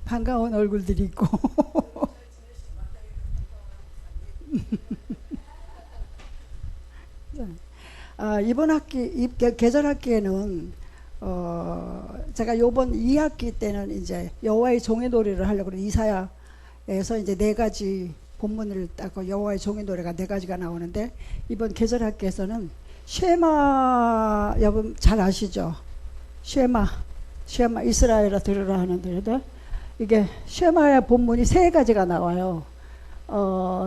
반가운 얼굴들이 있고. 이번 학기, 계절 학기에는 제가 요번 2학기 때는 이제 여호와의 종의 노래를 하려고 그래. 이사야에서 이제 4가지 본문을 따고 여호와의 종의 노래가 4가지가 나오는데, 이번 계절 학기에서는 쉐마, 여러분 잘 아시죠? 쉐마 이스라엘아 들으라 하는 노래들. 이게 쉐마의 본문이 3가지가 나와요.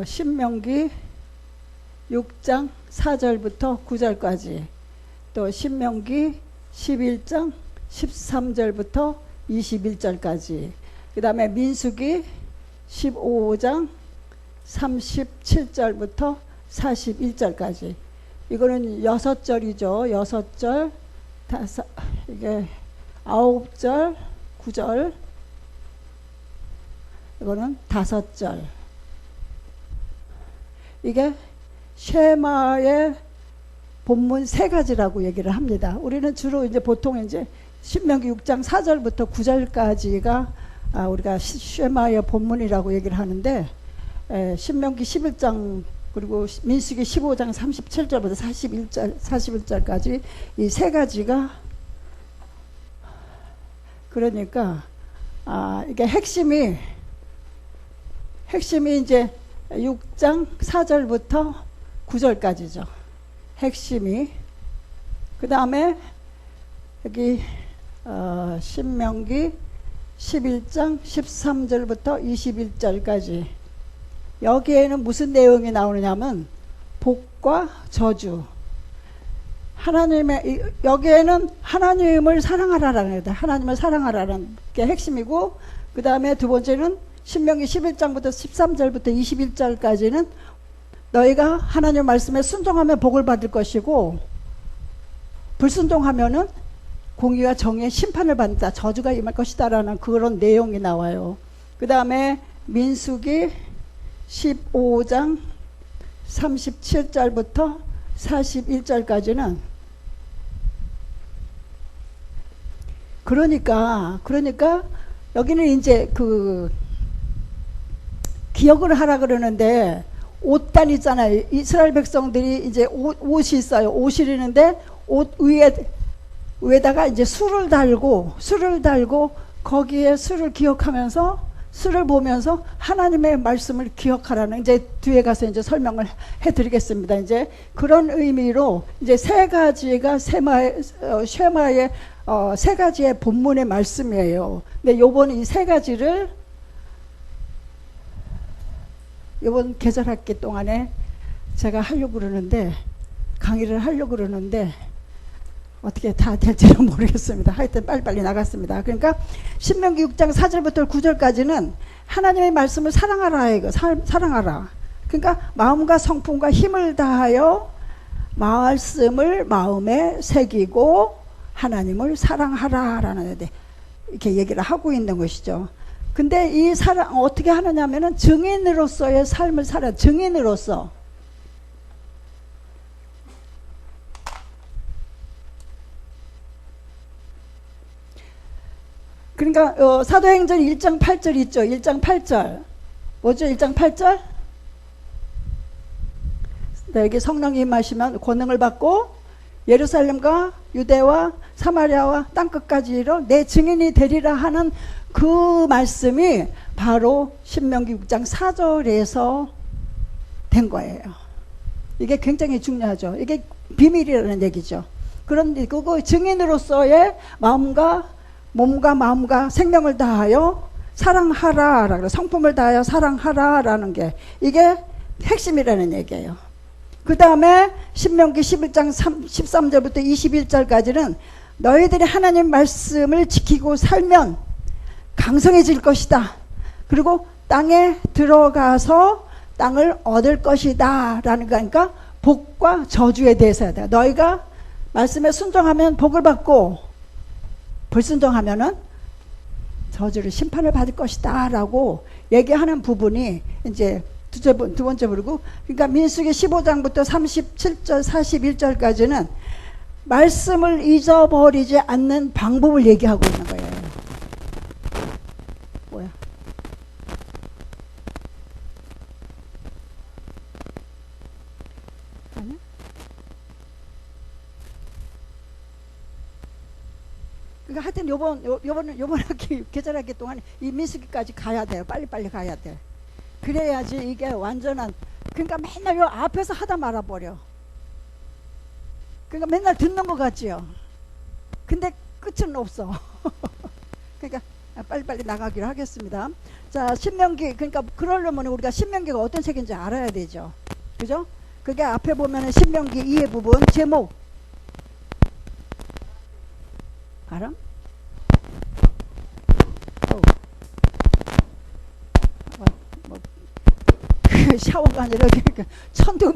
신명기 6장 4절부터 9절까지, 또 신명기 11장 13절부터 21절까지, 그 다음에 민수기 15장 37절부터 41절까지. 이거는 6절이죠. 6절, 이게 9절, 9절, 이거는 5절. 이게 쉐마의 본문 3가지라고 얘기를 합니다. 우리는 주로 이제 보통 이제 신명기 6장 4절부터 9절까지가 우리가 쉐마의 본문이라고 얘기를 하는데, 신명기 11장 그리고 민수기 15장 37절부터 41절까지 이 3가지가, 그러니까 이게 핵심이 이제 6장 4절부터 9절까지죠. 핵심이. 그 다음에 여기 신명기 11장 13절부터 21절까지. 여기에는 무슨 내용이 나오느냐면 복과 저주. 여기에는 하나님을 사랑하라라는 거예요. 하나님을 사랑하라는 게 핵심이고, 그 다음에 두 번째는 신명기 11장부터 13절부터 21절까지는 너희가 하나님 말씀에 순종하면 복을 받을 것이고, 불순종하면은 공의와 정의의 심판을 받는다, 저주가 임할 것이다 라는 그런 내용이 나와요. 그 다음에 민수기 15장 37절부터 41절까지는 그러니까 여기는 이제 기억을 하라 그러는데, 옷단 있잖아요. 이스라엘 백성들이 이제 옷이 있어요. 옷이 있는데 옷 위에다가 이제 술을 달고 거기에 술을 기억하면서, 술을 보면서 하나님의 말씀을 기억하라는, 이제 뒤에 가서 이제 설명을 해드리겠습니다. 이제 그런 의미로 이제 3가지가 쉐마의 3가지의 본문의 말씀이에요. 근데 요번 이 3가지를 요번 계절학기 동안에 제가 하려고 그러는데, 강의를 하려고 그러는데 어떻게 다 될지는 모르겠습니다. 하여튼 빨리빨리 나갔습니다. 그러니까 신명기 6장 4절부터 9절까지는 하나님의 말씀을 사랑하라, 이거 사랑하라. 그러니까 마음과 성품과 힘을 다하여 말씀을 마음에 새기고 하나님을 사랑하라라는 이렇게 얘기를 하고 있는 것이죠. 근데 이 사랑 어떻게 하느냐면은 증인으로서의 삶을 살아. 증인으로서. 그러니까 사도행전 1장 8절 있죠. 1장 8절 뭐죠? 1장 8절 여기 성령이 임하시면 권능을 받고 예루살렘과 유대와 사마리아와 땅끝까지 이르러 내 증인이 되리라 하는 그 말씀이 바로 신명기 6장 4절에서 된 거예요. 이게 굉장히 중요하죠. 이게 비밀이라는 얘기죠. 그런데 그거 증인으로서의 몸과 마음과 생명을 다하여 사랑하라, 성품을 다하여 사랑하라라는 게 이게 핵심이라는 얘기예요. 그 다음에 신명기 11장 13절부터 21절까지는 너희들이 하나님 말씀을 지키고 살면 강성해질 것이다. 그리고 땅에 들어가서 땅을 얻을 것이다 라는 거니까 복과 저주에 대해서 해야 돼. 너희가 말씀에 순종하면 복을 받고 불순종하면은 저주를 심판을 받을 것이다 라고 얘기하는 부분이 이제 두 번째 부르고, 그러니까 민수기 15장부터 37절 41절까지는 말씀을 잊어버리지 않는 방법을 얘기하고 있는 거예요. 뭐야? 아니야? 그러니까 하여튼 요번 학기 계절학기 동안 이 민수기까지 가야 돼요. 빨리빨리 가야 돼. 그래야지 이게 완전한, 그러니까 맨날 요 앞에서 하다 말아버려. 그러니까 맨날 듣는 것 같지요. 근데 끝은 없어. 그러니까 빨리빨리 나가기로 하겠습니다. 자, 신명기, 그러니까 그러려면 우리가 신명기가 어떤 책인지 알아야 되죠. 그죠? 그게 앞에 보면은 신명기 2의 부분 제목 알아? 뭐, 샤워가 아니라 천둥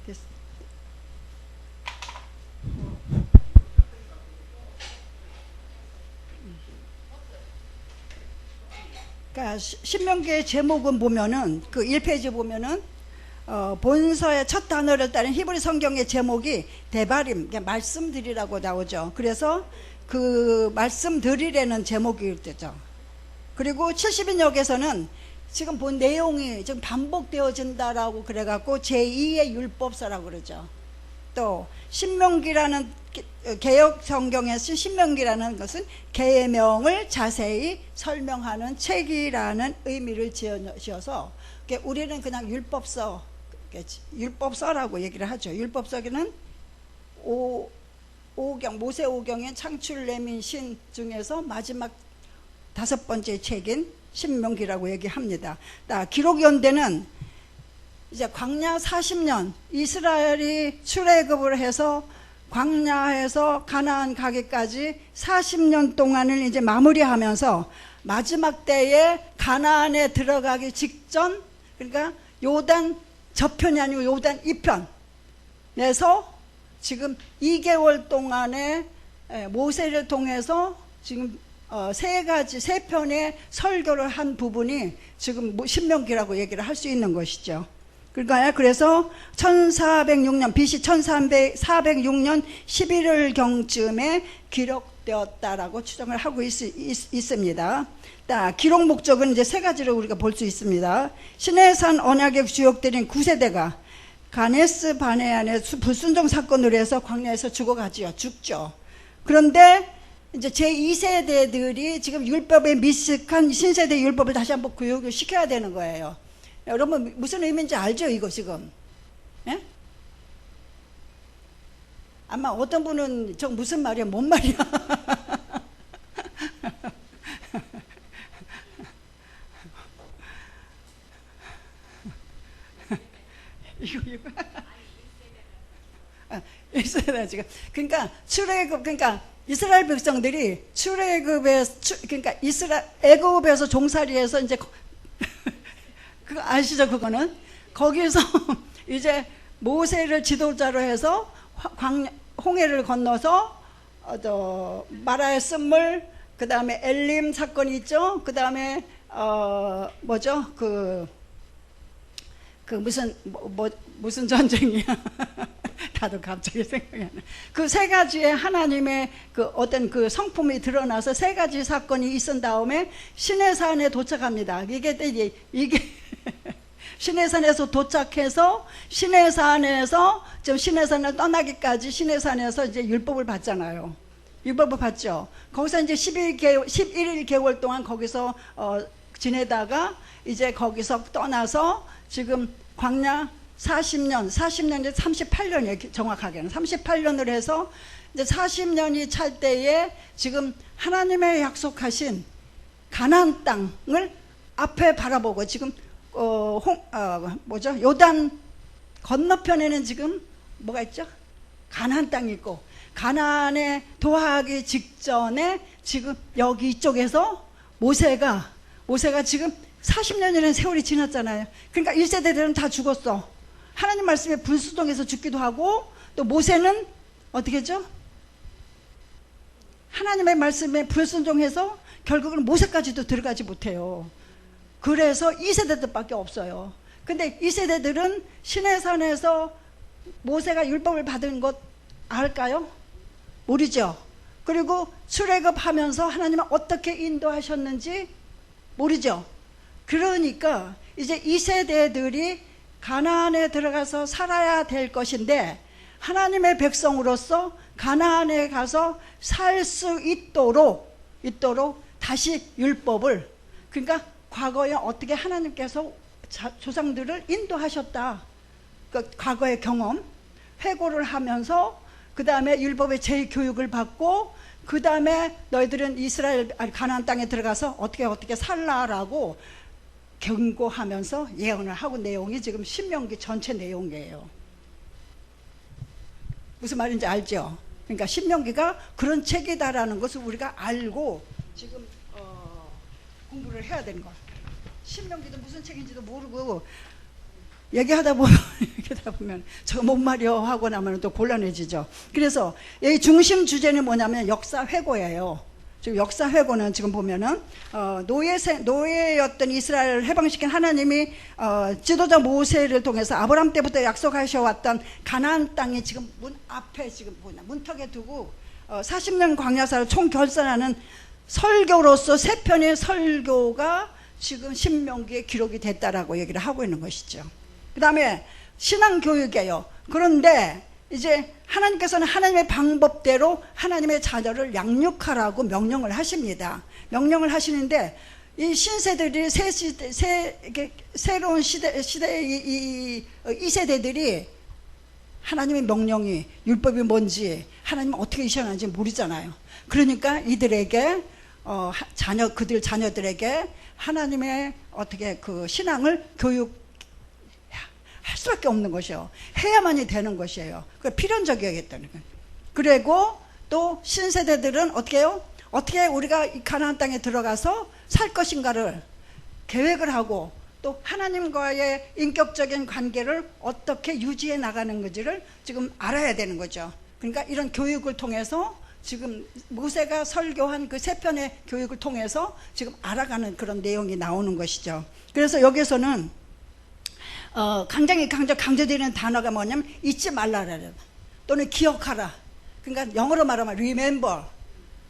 됐어. 그러니까 신명기의 제목은 보면은 그 1페이지 보면은 본서의 첫 단어를 따른 히브리 성경의 제목이 데바림, 그러니까 말씀드리라고 나오죠. 그래서 그 말씀드리라는 제목이 되죠. 그리고 70인역에서는 지금 본 내용이 지금 반복되어진다라고 그래갖고 제2의 율법서라고 그러죠. 또 신명기라는 개역 성경에서 신명기라는 것은 계명을 자세히 설명하는 책이라는 의미를 지어서 우리는 그냥 율법서라고 얘기를 하죠. 율법서기는 모세 오경의 창출 레민신 중에서 마지막 5번째 책인 신명기라고 얘기합니다. 기록연대는 이제 광야 40년 이스라엘이 출애굽을 해서 광야에서 가나안 가기까지 40년 동안을 이제 마무리하면서 마지막 때에 가나안에 들어가기 직전, 그러니까 요단 저편이 아니고 요단 이편에서 지금 2개월 동안에 모세를 통해서 지금 세 편의 설교를 한 부분이 지금 신명기라고 얘기를 할 수 있는 것이죠. 그러니까 그래서 1406년 BC 1406년 11월경쯤에 기록되었다라고 추정을 하고 있습니다. 기록 목적은 이제 3가지로 우리가 볼 수 있습니다. 시내산 언약의 주역들인 9세대가 가네스 바네안의 불순종 사건으로 해서 광야에서 죽죠. 그런데 이제 제2세대들이 지금 율법에 미숙한 신세대 율법을 다시 한번 교육을 시켜야 되는 거예요. 여러분 무슨 의미인지 알죠? 이거 지금 예? 아마 어떤 분은 저 무슨 말이야 뭔 말이야 이거 1세대 지금 그러니까 출애굽, 그러니까 이스라엘 백성들이 그러니까 애굽에서 종살이해서 이제 그거 아시죠? 그거는 거기서 이제 모세를 지도자로 해서 홍해를 건너서 마라의 쓴물, 그 다음에 엘림 사건이 있죠. 그 다음에 뭐죠? 무슨 전쟁이야? 나도 갑자기 생각이 안 나. 그 3가지의 하나님의 그 어떤 그 성품이 드러나서 3가지 사건이 있은 다음에 시내산에 도착합니다. 이게 시내산에서 도착해서 시내산에서 지금 시내산을 떠나기까지 시내산에서 이제 율법을 받잖아요. 율법을 받죠. 거기서 이제 11개월 동안 거기서 지내다가 이제 거기서 떠나서 지금 광야 40년 이제 38년이에요. 정확하게는 38년을 해서 이제 40년이 찰 때에 지금 하나님의 약속하신 가나안 땅을 앞에 바라보고 지금 요단 건너편에는 지금 뭐가 있죠? 가나안 땅이 있고 가나안에 도하기 직전에 지금 여기 이쪽에서 모세가 지금 40년이라는 세월이 지났잖아요. 그러니까 1세대들은 다 죽었어. 하나님 말씀에 불순종해서 죽기도 하고, 또 모세는 어떻게 했죠? 하나님의 말씀에 불순종해서 결국은 모세까지도 들어가지 못해요. 그래서 2세대들밖에 없어요. 근데 2세대들은 시내산에서 모세가 율법을 받은 것 알까요? 모르죠. 그리고 출애굽하면서 하나님은 어떻게 인도하셨는지 모르죠. 그러니까 이제 2세대들이 가나안에 들어가서 살아야 될 것인데, 하나님의 백성으로서 가나안에 가서 살 수 있도록 다시 율법을, 그러니까 과거에 어떻게 하나님께서 조상들을 인도하셨다, 그 과거의 경험, 회고를 하면서 그 다음에 율법의 재교육을 받고, 그 다음에 너희들은 가나안 땅에 들어가서 어떻게 살라라고 경고하면서 예언을 하고, 내용이 지금 신명기 전체 내용이에요. 무슨 말인지 알죠? 그러니까 신명기가 그런 책이다라는 것을 우리가 알고 지금 공부를 해야 되는 거예요. 신명기도 무슨 책인지도 모르고 얘기하다 보면 저거 뭔 말이요 하고 나면 또 곤란해지죠. 그래서 이 중심 주제는 뭐냐면 역사 회고예요. 지금 역사 회고는 지금 보면은 노예였던 이스라엘을 해방시킨 하나님이 지도자 모세를 통해서 아브라함 때부터 약속하셔왔던 가나안 땅이 지금 문 앞에 지금 문턱에 두고 40년 광야사를 총결산하는 설교로서 세 편의 설교가 지금 신명기에 기록이 됐다라고 얘기를 하고 있는 것이죠. 그 다음에 신앙교육이에요. 그런데 이제 하나님께서는 하나님의 방법대로 하나님의 자녀를 양육하라고 명령을 하십니다. 명령을 하시는데, 이 신세들이 새로운 시대의 이 세대들이 하나님의 명령이, 율법이 뭔지, 하나님은 어떻게 시행하는지 모르잖아요. 그러니까 이들에게 그들 자녀들에게 하나님의 어떻게 그 신앙을 할 수밖에 없는 것이요. 해야만이 되는 것이에요. 그 필연적이었다는 거예요. 그리고 또 신세대들은 어떻게 해요? 어떻게 우리가 이 가나안 땅에 들어가서 살 것인가를 계획을 하고, 또 하나님과의 인격적인 관계를 어떻게 유지해 나가는 건지를 지금 알아야 되는 거죠. 그러니까 이런 교육을 통해서 지금 모세가 설교한 그 세 편의 교육을 통해서 지금 알아가는 그런 내용이 나오는 것이죠. 그래서 여기서는 강조되는 단어가 뭐냐면 잊지 말라라, 또는 기억하라. 그러니까 영어로 말하면 remember.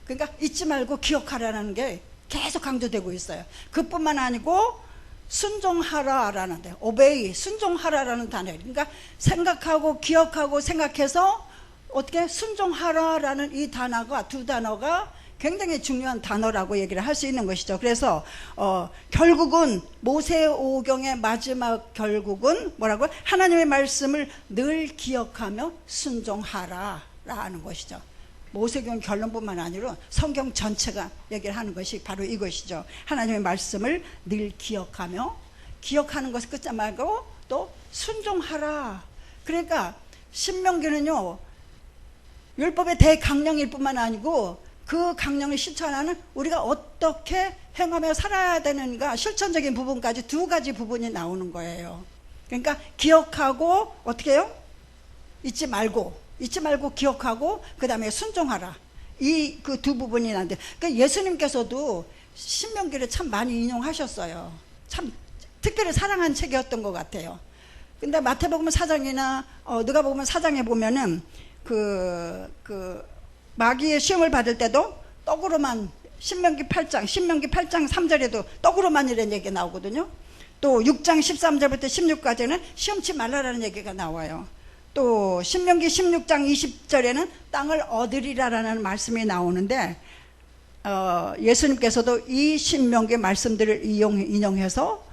그러니까 잊지 말고 기억하라는 게 계속 강조되고 있어요. 그뿐만 아니고 순종하라라는 데, obey, 순종하라라는 단어예요. 그러니까 생각하고 기억하고 생각해서 어떻게 순종하라라는 이 단어가, 두 단어가 굉장히 중요한 단어라고 얘기를 할 수 있는 것이죠. 그래서 결국은 모세오경의 마지막 결국은 뭐라고? 하나님의 말씀을 늘 기억하며 순종하라라는 것이죠. 모세오경 결론뿐만 아니라 성경 전체가 얘기를 하는 것이 바로 이것이죠. 하나님의 말씀을 늘 기억하며, 기억하는 것을 끝지 말고 또 순종하라. 그러니까 신명기는요, 율법의 대강령일 뿐만 아니고 그 강령을 실천하는 우리가 어떻게 행하며 살아야 되는가, 실천적인 부분까지 두 가지 부분이 나오는 거예요. 그러니까 기억하고 어떻게 해요? 잊지 말고 기억하고, 그 다음에 순종하라. 이 그 두 부분이 나는데, 그러니까 예수님께서도 신명기를 참 많이 인용하셨어요. 참 특별히 사랑한 책이었던 것 같아요. 근데 마태복음 4장이나 누가복음 4장에 보면은 마귀의 시험을 받을 때도 떡으로만, 신명기 8장 3절에도 떡으로만 이런 얘기가 나오거든요. 또 6장 13절부터 16까지는 시험치 말라라는 얘기가 나와요. 또 신명기 16장 20절에는 땅을 얻으리라라는 말씀이 나오는데, 예수님께서도 이 신명기 말씀들을 인용해서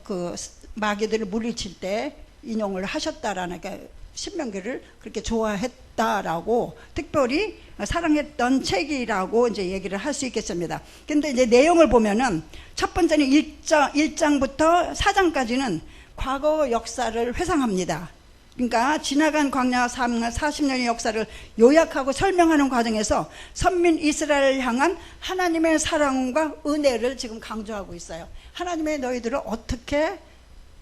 그 마귀들을 물리칠 때 인용을 하셨다라는, 그러니까 신명기를 그렇게 좋아했다라고, 특별히 사랑했던 책이라고 이제 얘기를 할 수 있겠습니다. 근데 이제 내용을 보면은 첫 번째는 1장부터 4장까지는 과거 역사를 회상합니다. 그러니까 지나간 광야 40년의 역사를 요약하고 설명하는 과정에서 선민 이스라엘을 향한 하나님의 사랑과 은혜를 지금 강조하고 있어요. 하나님의 너희들을 어떻게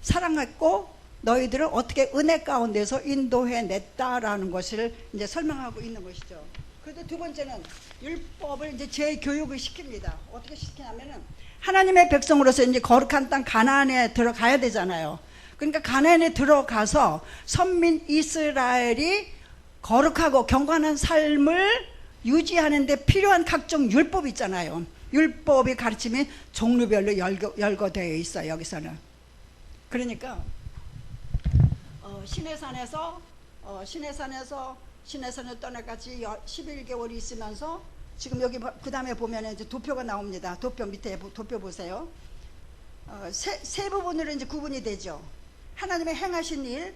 사랑했고 너희들을 어떻게 은혜 가운데서 인도해냈다라는 것을 이제 설명하고 있는 것이죠. 그래도 두 번째는 율법을 이제 재교육을 시킵니다. 어떻게 시키냐면은 하나님의 백성으로서 이제 거룩한 땅 가나안에 들어가야 되잖아요. 그러니까 가나안에 들어가서 선민 이스라엘이 거룩하고 경건한 삶을 유지하는 데 필요한 각종 율법이 있잖아요. 율법이 가르침이 종류별로 열거되어 있어요. 여기서는. 그러니까 시내산에 떠나같이 11개월이 있으면서 지금 여기 그 다음에 보면 이제 도표가 나옵니다. 도표 밑에 도표 보세요. 세 부분으로 이제 구분이 되죠. 하나님의 행하신 일,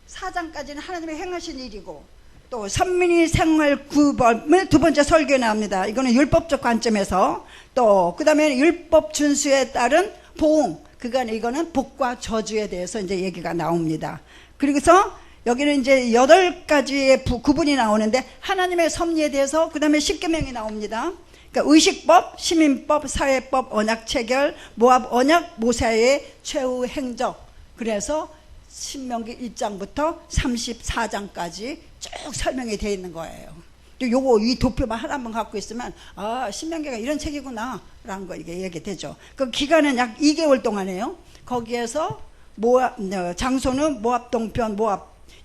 4장까지는 하나님의 행하신 일이고, 또 선민의 생활 구범을 두 번째 설교에 나옵니다. 이거는 율법적 관점에서, 또 그 다음에 율법 준수에 따른 보응, 이거는 복과 저주에 대해서 이제 얘기가 나옵니다. 그리고서 여기는 이제 8가지의 구분이 나오는데 하나님의 섭리에 대해서 그 다음에 10계명이 나옵니다. 그러니까 의식법, 시민법, 사회법, 언약 체결, 모압 언약, 모세의 최후 행적. 그래서 신명기 1장부터 34장까지 쭉 설명이 되어 있는 거예요. 또 요거 이 도표만 하나만 갖고 있으면 신명기가 이런 책이구나 라는 거 이게 얘기되죠. 그 기간은 약 2개월 동안이에요. 거기에서 장소는 모압 동편,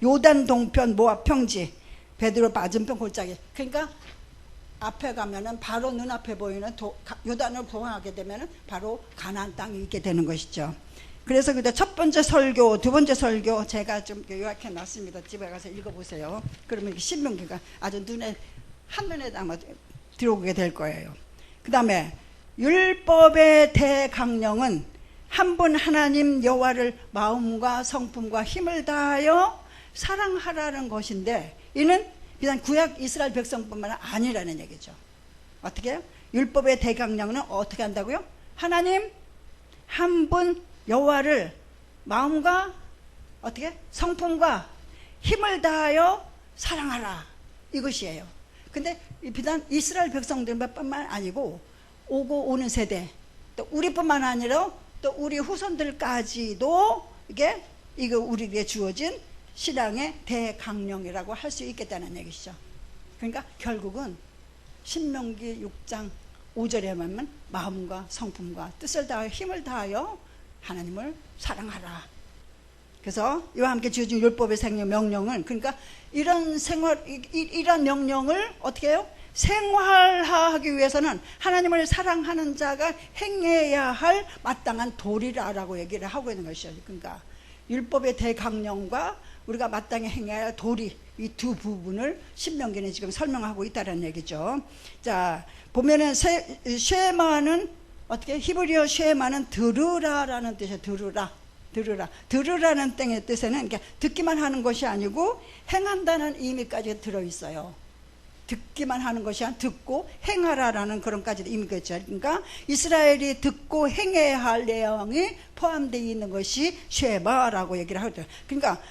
요단 동편, 모압 평지, 베드로 맞은편 골짜기. 그러니까 앞에 가면은 바로 눈앞에 보이는 요단을 보행하게 되면은 바로 가나안 땅이 있게 되는 것이죠. 그래서 그때 첫 번째 설교, 두 번째 설교 제가 좀 요약해 놨습니다. 집에 가서 읽어보세요. 그러면 신명기가 아주 한눈에 담아 들어오게 될 거예요. 그 다음에 율법의 대강령은 한 분 하나님 여호와를 마음과 성품과 힘을 다하여 사랑하라는 것인데, 이는 비단 구약 이스라엘 백성뿐만 아니라는 얘기죠. 어떻게 해요? 율법의 대강령은 어떻게 한다고요? 하나님 한 분 여호와를 마음과 어떻게? 성품과 힘을 다하여 사랑하라, 이것이에요. 근데 비단 이스라엘 백성들뿐만 아니고 오고 오는 세대, 또 우리뿐만 아니라 또 우리 후손들까지도 이거 우리에게 주어진 신앙의 대강령이라고 할 수 있겠다는 얘기죠. 그러니까 결국은 신명기 6장 5절에 보면 마음과 성품과 뜻을 다하여 힘을 다하여 하나님을 사랑하라. 그래서 이와 함께 주어진 율법의 명령은, 그러니까 이런 명령을 어떻게 해요? 생활화하기 위해서는 하나님을 사랑하는 자가 행해야 할 마땅한 도리라라고 얘기를 하고 있는 것이죠. 그러니까 율법의 대강령과 우리가 마땅히 행해야 할 도리, 이 두 부분을 신명기는 지금 설명하고 있다는 얘기죠. 자, 보면은 쉐마는 어떻게, 히브리어 쉐마는 들으라라는 뜻이에요. 들으라는 땡의 뜻에는 듣기만 하는 것이 아니고 행한다는 의미까지 들어있어요. 듣기만 하는 것이 아니라 듣고 행하라라는 그런까지도 의미가 있죠. 그러니까 이스라엘이 듣고 행해야 할 내용이 포함되어 있는 것이 쉐마라고 얘기를 하죠. 그러니까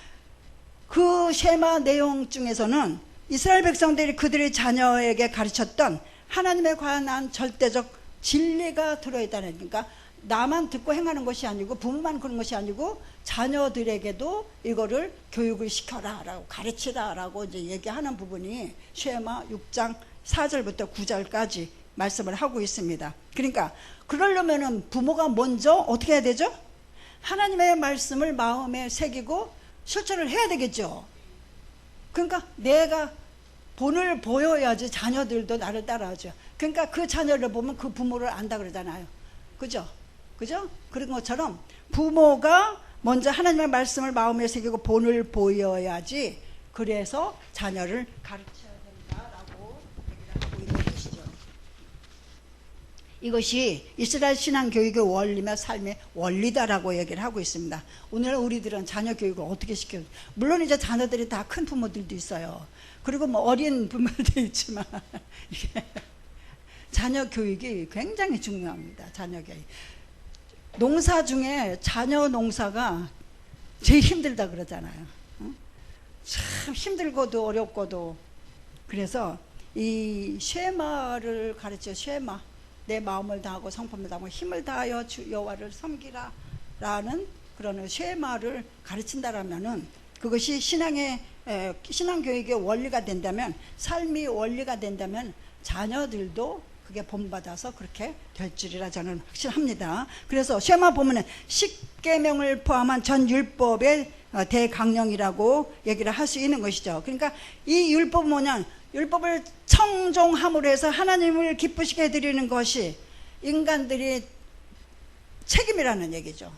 그 쉐마 내용 중에서는 이스라엘 백성들이 그들의 자녀에게 가르쳤던 하나님에 관한 절대적 진리가 들어있다는, 그러니까 나만 듣고 행하는 것이 아니고 부모만 그런 것이 아니고 자녀들에게도 이거를 교육을 시켜라 라고 가르치라 라고 이제 얘기하는 부분이 쉐마 6장 4절부터 9절까지 말씀을 하고 있습니다. 그러니까 그러려면은 부모가 먼저 어떻게 해야 되죠? 하나님의 말씀을 마음에 새기고 실천을 해야 되겠죠. 그러니까 내가 본을 보여야지 자녀들도 나를 따라하죠. 그러니까 그 자녀를 보면 그 부모를 안다 그러잖아요. 그죠? 그런 것처럼 부모가 먼저 하나님의 말씀을 마음에 새기고 본을 보여야지, 그래서 자녀를 가르쳐야 된다라고 얘기를 하고 있는 것이죠. 이것이 이스라엘 신앙교육의 원리며 삶의 원리다라고 얘기를 하고 있습니다. 오늘 우리들은 자녀 교육을 어떻게 시켜요? 물론 이제 자녀들이 다 큰 부모들도 있어요. 그리고 뭐 어린 부모들도 있지만 자녀 교육이 굉장히 중요합니다. 자녀 교육. 농사 중에 자녀 농사가 제일 힘들다 그러잖아요. 참 힘들고도 어렵고도. 그래서 이 쉐마를 가르쳐. 쉐마, 내 마음을 다하고 성품을 다하고 힘을 다하여 주 여호와를 섬기라 라는 그런 쉐마를 가르친다라면은, 그것이 신앙교육의 원리가 된다면, 삶이 원리가 된다면 자녀들도 그게 본받아서 그렇게 될 줄이라 저는 확신합니다. 그래서 쉐마 보면은 10계명을 포함한 전 율법의 대강령이라고 얘기를 할 수 있는 것이죠. 그러니까 이 율법은 뭐냐, 율법을 청종함으로 해서 하나님을 기쁘시게 해드리는 것이 인간들이 책임이라는 얘기죠.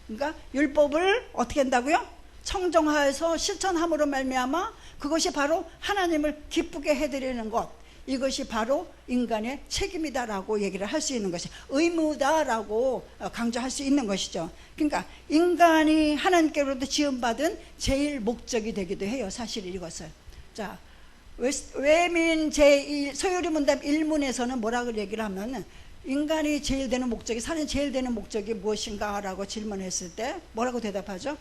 그러니까 율법을 어떻게 한다고요? 청종하여서 실천함으로 말미암아 그것이 바로 하나님을 기쁘게 해드리는 것, 이것이 바로 인간의 책임이다라고 얘기를 할 수 있는 것이, 의무다라고 강조할 수 있는 것이죠. 그러니까 인간이 하나님께로부터 지음받은 제일 목적이 되기도 해요, 사실 이것은. 자, 외민 제1 소요리 문답 1문에서는 뭐라고 얘기를 하면, 인간이 제일 되는 목적이, 사람이 제일 되는 목적이 무엇인가 라고 질문했을 때 뭐라고 대답하죠?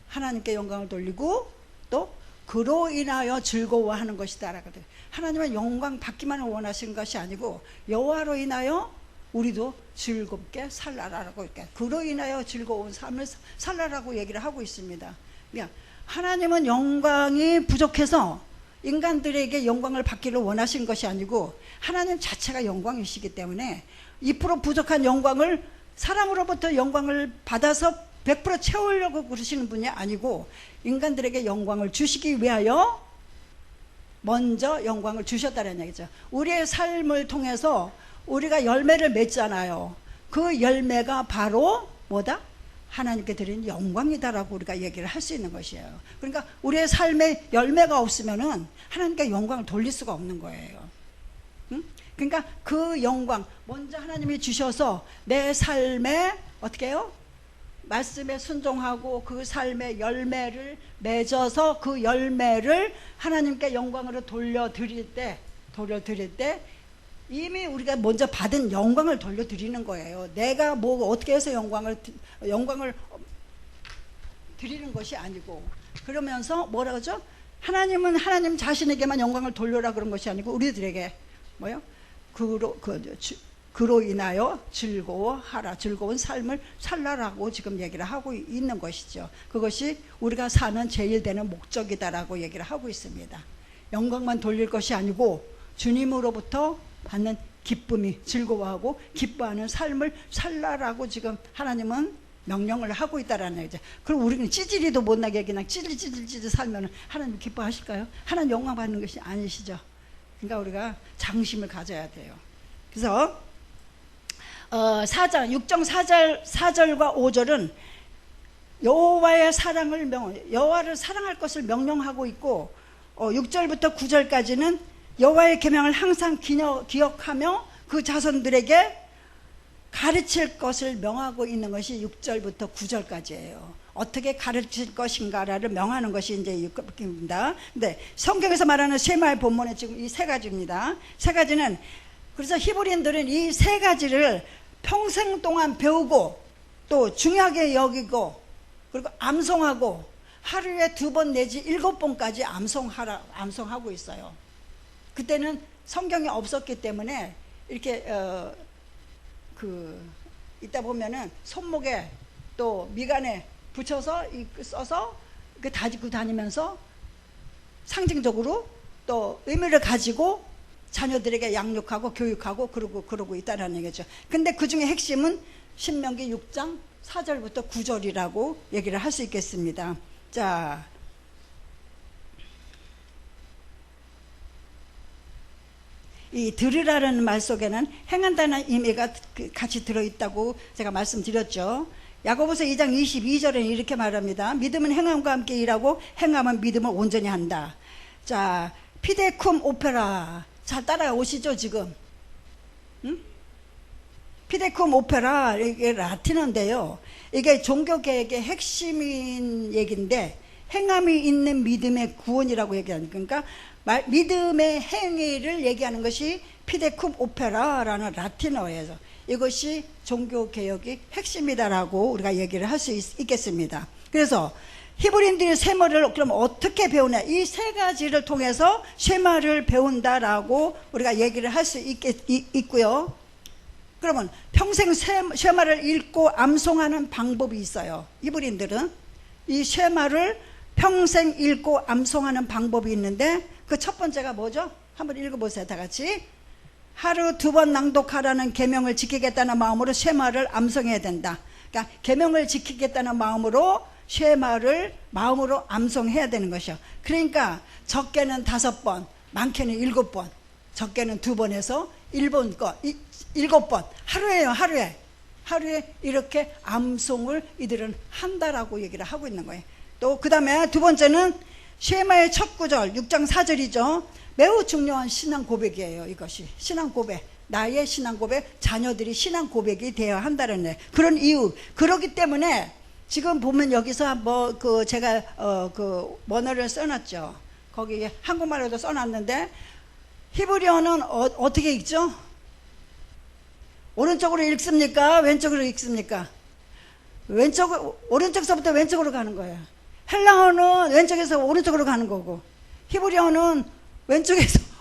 하나님께 영광을 돌리고 또 그로 인하여 즐거워하는 것이다 라고. 하나님은 영광 받기만 원하시는 것이 아니고 여호와로 인하여 우리도 즐겁게 살라라고, 이렇게 그로 인하여 즐거운 삶을 살라라고 얘기를 하고 있습니다. 그러니까 하나님은 영광이 부족해서 인간들에게 영광을 받기를 원하신 것이 아니고, 하나님 자체가 영광이시기 때문에 2% 부족한 영광을, 사람으로부터 영광을 받아서 100% 채우려고 그러시는 분이 아니고, 인간들에게 영광을 주시기 위하여 먼저 영광을 주셨다는 얘기죠. 우리의 삶을 통해서 우리가 열매를 맺잖아요. 그 열매가 바로 뭐다? 하나님께 드리는 영광이다라고 우리가 얘기를 할 수 있는 것이에요. 그러니까 우리의 삶에 열매가 없으면은 하나님께 영광을 돌릴 수가 없는 거예요. 응? 그러니까 그 영광 먼저 하나님이 주셔서 내 삶에 어떻게 해요? 말씀에 순종하고 그 삶의 열매를 맺어서 그 열매를 하나님께 영광으로 돌려드릴 때 이미 우리가 먼저 받은 영광을 돌려드리는 거예요. 내가 뭐 어떻게 해서 영광을 드리는 것이 아니고. 그러면서 뭐라 그러죠? 하나님은 하나님 자신에게만 영광을 돌려라 그런 것이 아니고 우리들에게 뭐요? 그로 인하여 즐거워하라, 즐거운 삶을 살라라고 지금 얘기를 하고 있는 것이죠. 그것이 우리가 사는 제일 되는 목적이다라고 얘기를 하고 있습니다. 영광만 돌릴 것이 아니고 주님으로부터 받는 기쁨이, 즐거워하고 기뻐하는 삶을 살라라고 지금 하나님은 명령을 하고 있다라는 얘기죠. 그럼 우리는 찌질이도 못나게 그냥 찌질 살면 하나님 기뻐하실까요? 하나님 영광 받는 것이 아니시죠. 그러니까 우리가 자긍심을 가져야 돼요. 그래서 6장 4절과 5절은 여호와의 사랑을 여호와를 사랑할 것을 명령하고 있고, 6절부터 9절까지는 여호와의 계명을 항상 기억하며 그 자손들에게 가르칠 것을 명하고 있는 것이 6절부터 9절까지예요. 어떻게 가르칠 것인가를 명하는 것이 이제 6절입니다. 근데 성경에서 말하는 쉐마의 본문은 지금 이 세 가지입니다. 세 가지는, 그래서 히브리인들은 이 세 가지를 평생 동안 배우고 또 중요하게 여기고 그리고 암송하고 하루에 2번 내지 7번까지 암송하고 있어요. 그때는 성경이 없었기 때문에 이렇게 이따 보면은 손목에 또 미간에 붙여서 써서 다지고 다니면서 상징적으로 또 의미를 가지고 자녀들에게 양육하고 교육하고 그러고 있다는 얘기죠. 근데 그 중에 핵심은 신명기 6장 4절부터 9절이라고 얘기를 할 수 있겠습니다. 자, 이 들으라는 말 속에는 행한다는 의미가 같이 들어있다고 제가 말씀드렸죠. 야고보서 2장 22절에는 이렇게 말합니다. 믿음은 행함과 함께 일하고 행함은 믿음을 온전히 한다. 자, 피데쿰 오페라 잘 따라오시죠 지금? 응? 피데쿰 오페라, 이게 라틴어인데요. 이게 종교개혁의 핵심인 얘기인데, 행함이 있는 믿음의 구원이라고 얘기하는, 그러니까 믿음의 행위를 얘기하는 것이 피데쿰 오페라라는 라틴어예요. 이것이 종교개혁의 핵심이다라고 우리가 얘기를 할 수 있겠습니다. 그래서 히브리인들이 쉐마를 그럼 어떻게 배우냐? 이 세 가지를 통해서 쉐마를 배운다라고 우리가 얘기를 할 수 있고요. 그러면 평생 쉐마를 읽고 암송하는 방법이 있어요. 히브리인들은 이 쉐마를 평생 읽고 암송하는 방법이 있는데 그 첫 번째가 뭐죠? 한번 읽어보세요. 다 같이. 하루 2번 낭독하라는 계명을 지키겠다는 마음으로 쉐마를 암송해야 된다. 그러니까 계명을 지키겠다는 마음으로 쉐마를 마음으로 암송해야 되는 것이요. 그러니까 적게는 5번, 많게는 7번, 적게는 2번에서 7번 하루에요. 하루에 이렇게 암송을 이들은 한다라고 얘기를 하고 있는 거예요. 또 그 다음에 두 번째는 쉐마의 첫 구절 6장 4절이죠. 매우 중요한 신앙 고백이에요. 이것이 신앙 고백, 나의 신앙 고백, 자녀들이 신앙 고백이 되어야 한다는 그런 이유. 그렇기 때문에 지금 보면 여기서 뭐 그 제가 그 원어를 써놨죠. 거기 한국말로도 써놨는데 히브리어는 어떻게 읽죠? 오른쪽으로 읽습니까? 왼쪽으로 읽습니까? 오른쪽서부터 왼쪽으로 가는 거예요. 헬라어는 왼쪽에서 오른쪽으로 가는 거고, 히브리어는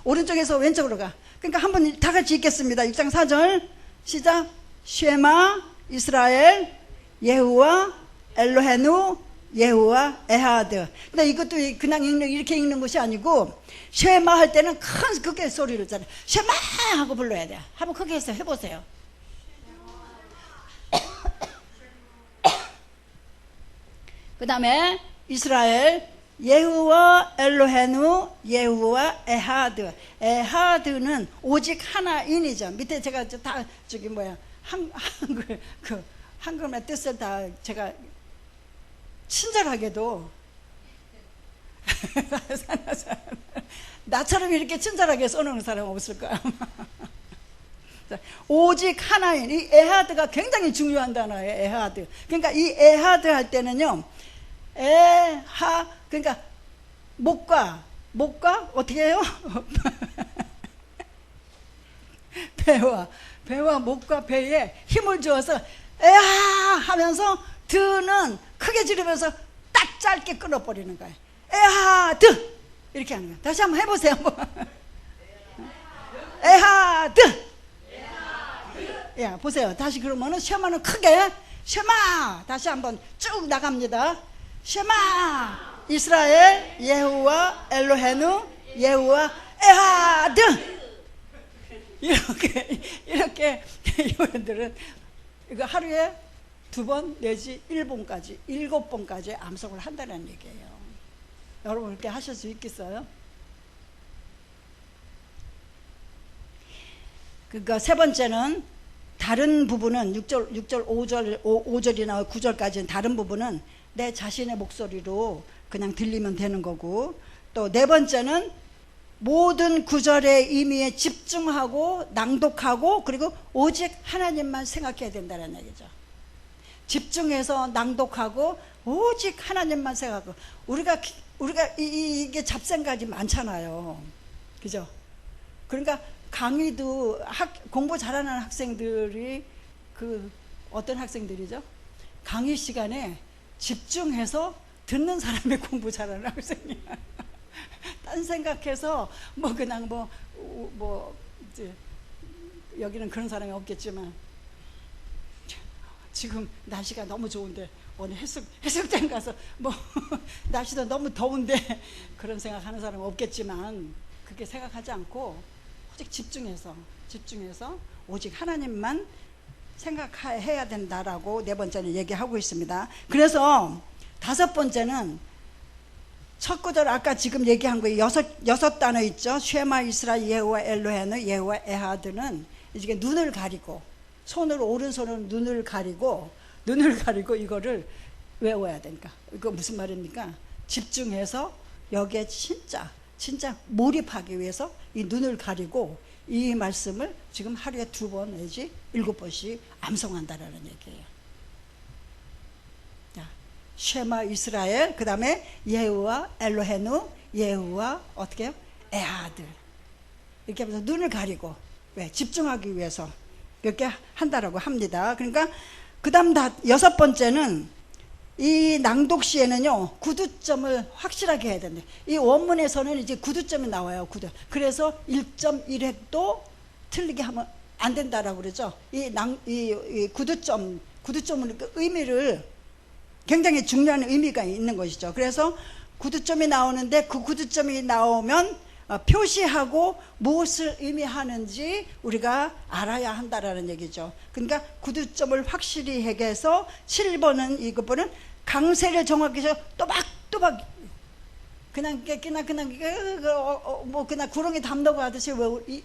오른쪽에서 왼쪽으로 가. 그러니까 한번 다 같이 읽겠습니다. 6장 4절 시작. 쉐마 이스라엘 예후와 엘로헤누 예후와 에하드. 근데 이것도 그냥 이렇게 읽는 것이 아니고 쉐마 할 때는 큰 크게 소리를 잖아요. 쉐마 하고 불러야 돼요. 한번 크게 해서 해보세요. 그 다음에 이스라엘 예후와 엘로헤누 예후와 에하드. 에하드는 오직 하나인이죠. 밑에 제가 다 저기 뭐야 한글의 뜻을 다 제가 친절하게도 나처럼 이렇게 친절하게 써놓은 사람 없을 거야. 오직 하나인. 이 에하드가 굉장히 중요한 단어예요. 에하드. 그러니까 이 에하드 할 때는요, 그러니까 목과 어떻게 해요? 배와 목과 배에 힘을 주어서 에하 하면서 드는 크게 지르면서 딱 짧게 끊어버리는 거예요. 에하드 이렇게 하는 거예요. 다시 한번 해보세요. 에하드. 예, 보세요. 다시 그러면은 쉐마는 크게 쉐마 다시 한번 쭉 나갑니다. 쉐마 이스라엘 예후와 엘로헤누 예후와 에하드. 이렇게 여러분들은 이거 하루에 2번 내지 7번까지 암송을 한다는 얘기예요. 여러분 그렇게 하실 수 있겠어요? 그러니까 세 번째는 다른 부분은 6절 5절이나 9절까지는 다른 부분은 내 자신의 목소리로 그냥 들리면 되는 거고, 또 네 번째는 모든 구절의 의미에 집중하고 낭독하고 그리고 오직 하나님만 생각해야 된다는 얘기죠. 집중해서 낭독하고 오직 하나님만 생각하고. 우리가 이게 잡생각이 많잖아요. 그죠? 그러니까 강의도 공부 잘하는 학생들이 어떤 학생들이죠? 강의 시간에 집중해서 듣는 사람이 공부 잘하는 학생이야. 딴 생각해서 그냥 이제 여기는 그런 사람이 없겠지만 지금 날씨가 너무 좋은데 오늘 해수욕장 가서 날씨도 너무 더운데 그런 생각하는 사람은 없겠지만 그렇게 생각하지 않고 오직 집중해서 오직 하나님만 생각해야 된다라고 네 번째는 얘기하고 있습니다. 그래서 다섯 번째는 첫 구절 아까 지금 얘기한 거 여섯 단어 있죠. 쉐마 이스라엘 예후와 엘로헤누 예후와 에하드는 이게 눈을 가리고 오른손으로 눈을 가리고 이거를 외워야 되니까. 이거 무슨 말입니까? 집중해서 여기에 진짜 몰입하기 위해서 이 눈을 가리고 이 말씀을 지금 하루에 2번 내지 7번씩 암송한다라는 얘기예요. 자, 쉐마 이스라엘, 그 다음에 예후와 엘로헤누, 예후와 어떻게 해요? 에하드. 이렇게 하면서 눈을 가리고 왜? 집중하기 위해서 이렇게 한다라고 합니다. 그러니까 그 다음 6번째는 이 낭독 시에는요, 구두점을 확실하게 해야 된대. 이 원문에서는 이제 구두점이 나와요, 구두. 그래서 1.1획도 틀리게 하면 안 된다라고 그러죠. 이 구두점은 그 의미를 굉장히 중요한 의미가 있는 것이죠. 그래서 구두점이 나오는데 그 구두점이 나오면 표시하고 무엇을 의미하는지 우리가 알아야 한다라는 얘기죠. 그러니까 구두점을 확실히 해서 7번은 이것보는 강세를 정확히 해서 또박또박 그냥 구렁이 담다고 하듯이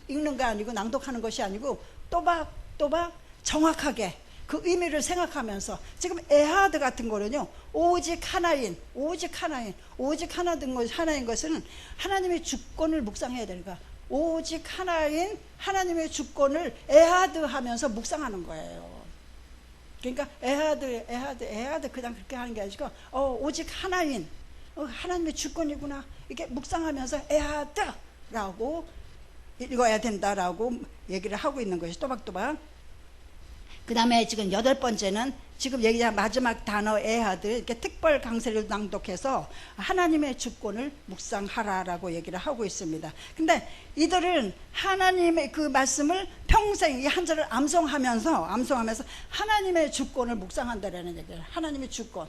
읽는 거 아니고 낭독하는 것이 아니고 또박또박 정확하게 그 의미를 생각하면서, 지금 에하드 같은 거는요, 오직 하나인 것은 하나님의 주권을 묵상해야 되는 거야. 오직 하나인 하나님의 주권을 에하드 하면서 묵상하는 거예요. 그러니까 에하드 그냥 그렇게 하는 게 아니고 오직 하나인 하나님의 주권이구나 이렇게 묵상하면서 에하드라고 읽어야 된다라고 얘기를 하고 있는 것이 또박또박. 그 다음에 지금 8번째는 지금 얘기한 마지막 단어 에하드, 이렇게 특별 강세를 낭독해서 하나님의 주권을 묵상하라라고 얘기를 하고 있습니다. 근데 이들은 하나님의 그 말씀을 평생 이 한 절을 암송하면서 하나님의 주권을 묵상한다라는 얘기예요. 하나님의 주권.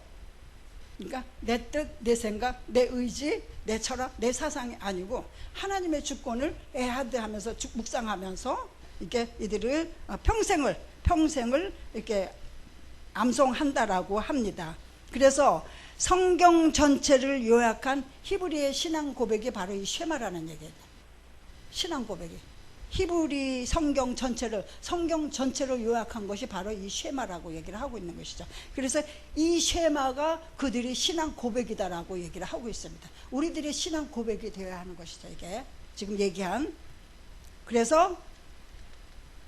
그러니까 내 뜻, 내 생각, 내 의지, 내 철학, 내 사상이 아니고 하나님의 주권을 에하드하면서 묵상하면서 이렇게 이들을 평생을 이렇게 암송한다라고 합니다. 그래서 성경 전체를 요약한 히브리의 신앙 고백이 바로 이 쉐마라는 얘기예요. 신앙 고백이 히브리 성경 전체를 요약한 것이 바로 이 쉐마라고 얘기를 하고 있는 것이죠. 그래서 이 쉐마가 그들의 신앙 고백이다라고 얘기를 하고 있습니다. 우리들의 신앙 고백이 되어야 하는 것이죠. 이게 지금 얘기한. 그래서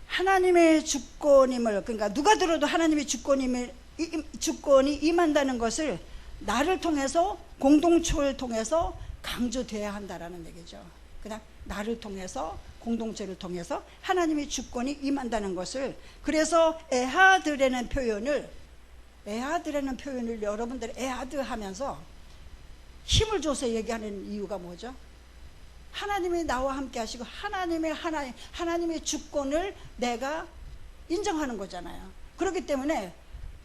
하나님의 주권임을, 그러니까 누가 들어도 하나님의 주권이 임한다는 것을 나를 통해서, 공동체를 통해서 강조돼야 한다라는 얘기죠. 그냥 나를 통해서, 공동체를 통해서 하나님의 주권이 임한다는 것을. 그래서 에하드라는 표현을 여러분들 에하드 하면서 힘을 줘서 얘기하는 이유가 뭐죠? 하나님이 나와 함께 하시고 하나님의 주권을 내가 인정하는 거잖아요. 그렇기 때문에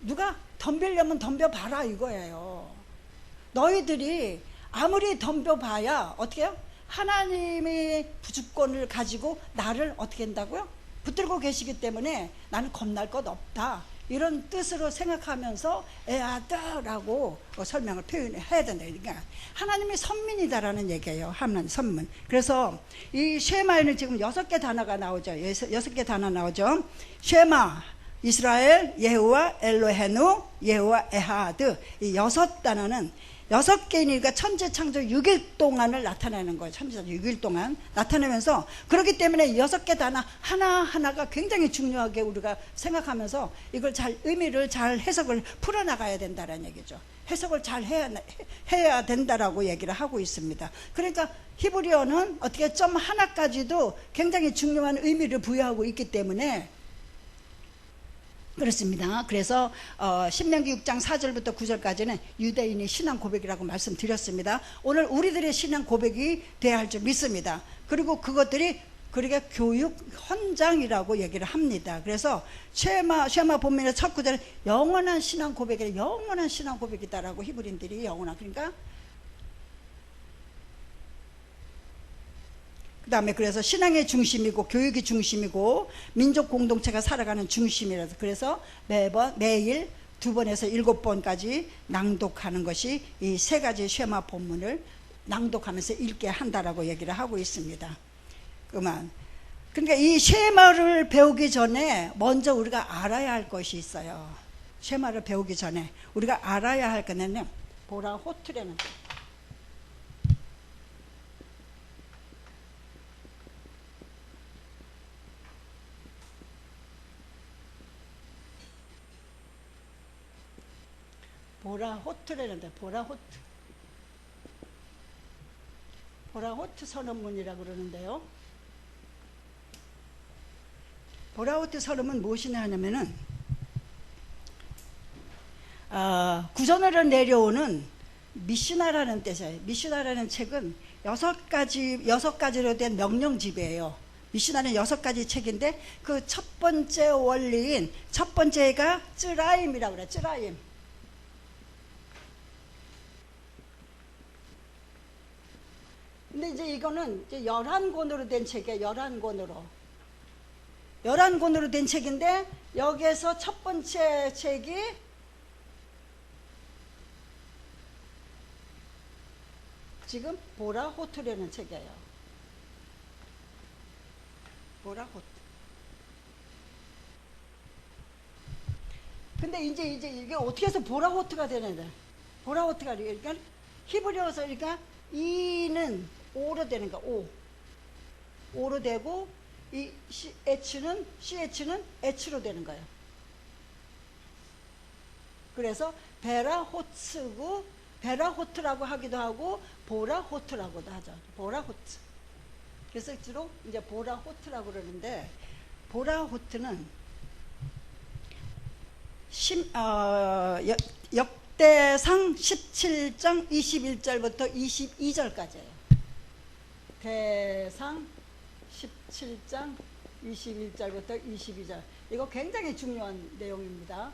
누가 덤비려면 덤벼봐라 이거예요. 너희들이 아무리 덤벼봐야 어떻게 해요? 하나님의 주권을 가지고 나를 어떻게 한다고요? 붙들고 계시기 때문에 나는 겁날 것 없다, 이런 뜻으로 생각하면서 에하드라고 설명을 표현해야 된다. 그러니까 하나님의 선민이다라는 얘기예요. 하나님 선민. 그래서 이 쉐마에는 지금 6개 단어가 나오죠. 6개 단어 나오죠. 쉐마, 이스라엘, 예호와 엘로헤누, 예호와 에하드. 이 6단어는 6개니까 천지창조 6일 동안을 나타내는 거예요. 천지창조 6일 동안 나타내면서, 그렇기 때문에 6개 단어 하나하나가 굉장히 중요하게 우리가 생각하면서 이걸 의미를 잘 해석을 풀어나가야 된다는 얘기죠. 해석을 잘 해야 된다라고 얘기를 하고 있습니다. 그러니까 히브리어는 어떻게 점 하나까지도 굉장히 중요한 의미를 부여하고 있기 때문에 그렇습니다. 그래서 신명기 6장 4절부터 9절까지는 유대인의 신앙 고백이라고 말씀드렸습니다. 오늘 우리들의 신앙 고백이 돼야 할 줄 믿습니다. 그리고 그것들이 그러니까 교육 헌장이라고 얘기를 합니다. 그래서 쉐마 본문의 첫 구절은 영원한 신앙 고백이다라고 히브리인들이 영원한, 그러니까 그 다음에 그래서 신앙의 중심이고 교육이 중심이고 민족 공동체가 살아가는 중심이라서, 그래서 매일 2번에서 7번까지 낭독하는 것이 이 3가지 쉐마 본문을 낭독하면서 읽게 한다라고 얘기를 하고 있습니다. 그러니까 이 쉐마를 배우기 전에 먼저 우리가 알아야 할 것이 있어요. 쉐마를 배우기 전에 우리가 알아야 할 거는요, 보라호트라는 보라호트 선언문이라고 그러는데요. 보라호트 선언은 무엇이냐 하냐면은 구전으로 내려오는 미슈나라는 뜻이에요. 미슈나라는 책은 여섯 가지로 된 명령집이에요. 미슈나는 6가지 책인데 그 첫 번째 원리인 첫 번째가 쯔라임이라고 그래요. 쯔라임. 근데 이제 이거는 이제 11권으로 된 책이에요. 11권으로 된 책인데 여기에서 첫 번째 책이 지금 보라호트라는 책이에요. 보라호트. 근데 이제 이게 어떻게 해서 보라호트가 되는데? 보라호트가 그러니까 히브리어에서 그러니까 이는 오로 되는 거야. 오로 되고 이 CH는 H로 되는 거예요. 그래서 베라호츠고 베라호트라고 하기도 하고 보라호트라고도 하죠. 보라호트. 그래서 주로 이제 보라호트라고 그러는데 보라호트는 역대상 17장 21절부터 22절까지예요. 대상 17장 21절부터 22절. 이거 굉장히 중요한 내용입니다.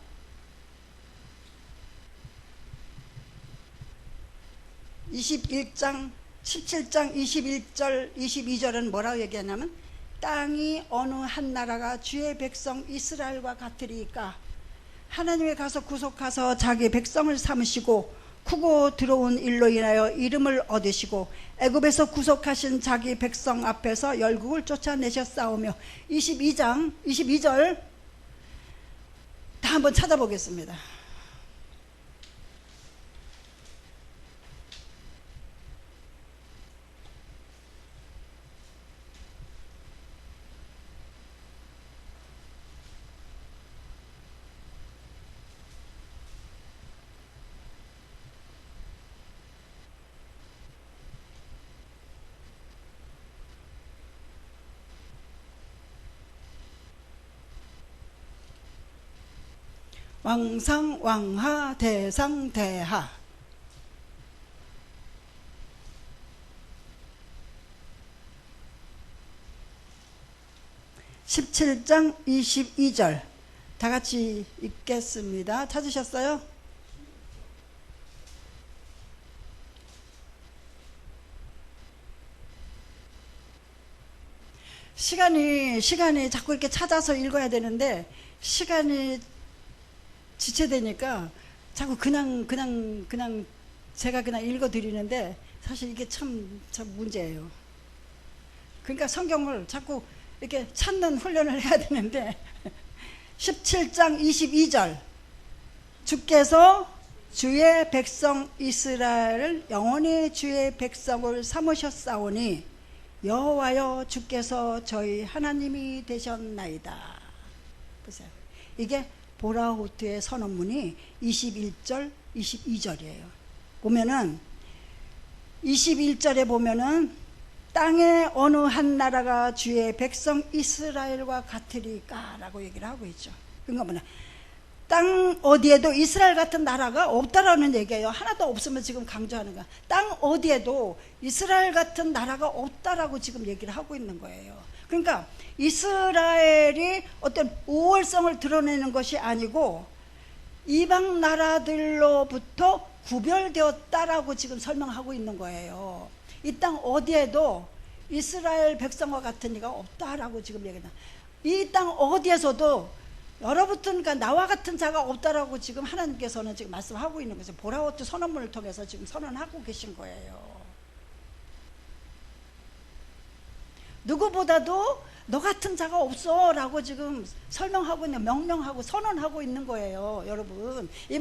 17장 21절 22절은 뭐라고 얘기하냐면 땅이 어느 한 나라가 주의 백성 이스라엘과 같으리까 하나님의 가서 구속하서 자기 백성을 삼으시고 크고 들어온 일로 인하여 이름을 얻으시고 애굽에서 구속하신 자기 백성 앞에서 열국을 쫓아내셨사오며 22절 다 한번 찾아보겠습니다. 왕상 왕하 대상 대하 17장 22절 다 같이 읽겠습니다. 찾으셨어요? 시간이 자꾸 이렇게 찾아서 읽어야 되는데 시간이 지체되니까 자꾸 그냥 제가 그냥 읽어드리는데 사실 이게 참 문제예요. 그러니까 성경을 자꾸 이렇게 찾는 훈련을 해야 되는데 17장 22절 주께서 주의 백성 이스라엘을 영원히 주의 백성을 삼으셨사오니 여호와여 주께서 저희 하나님이 되셨나이다. 보세요. 이게 보라호트의 선언문이 21절 22절이에요 보면은 21절에 보면은 땅에 어느 한 나라가 주의 백성 이스라엘과 같으리까 라고 얘기를 하고 있죠. 그러니까 뭐냐, 땅 어디에도 이스라엘 같은 나라가 없다라는 얘기예요. 하나도 없으면 지금 강조하는 거야. 땅 어디에도 이스라엘 같은 나라가 없다라고 지금 얘기를 하고 있는 거예요. 그러니까 이스라엘이 어떤 우월성을 드러내는 것이 아니고 이방 나라들로부터 구별되었다라고 지금 설명하고 있는 거예요. 이 땅 어디에도 이스라엘 백성과 같은 이가 없다라고 지금 얘기한다. 이 땅 어디에서도 여러분, 그러니까 나와 같은 자가 없다라고 지금 하나님께서는 지금 말씀하고 있는 거죠. 보라호트 선언문을 통해서 지금 선언하고 계신 거예요. 누구보다도 너 같은 자가 없어 라고 지금 설명하고 있는, 명령하고 선언하고 있는 거예요. 여러분, 이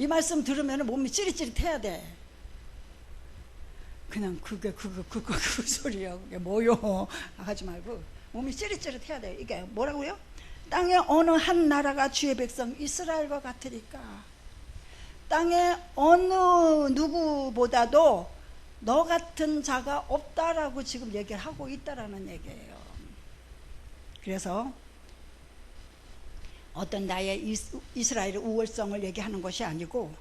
말씀 들으면 몸이 찌릿찌릿해야 돼. 그냥 그 소리야. 그게 뭐요? 하지 말고 몸이 찌릿찌릿해야 돼. 이게 뭐라고요? 땅에 어느 한 나라가 주의 백성 이스라엘과 같으니까 땅에 어느 누구보다도 너 같은 자가 없다라고 지금 얘기를 하고 있다라는 얘기예요. 그래서 어떤 나의 이스라엘의 우월성을 얘기하는 것이 아니고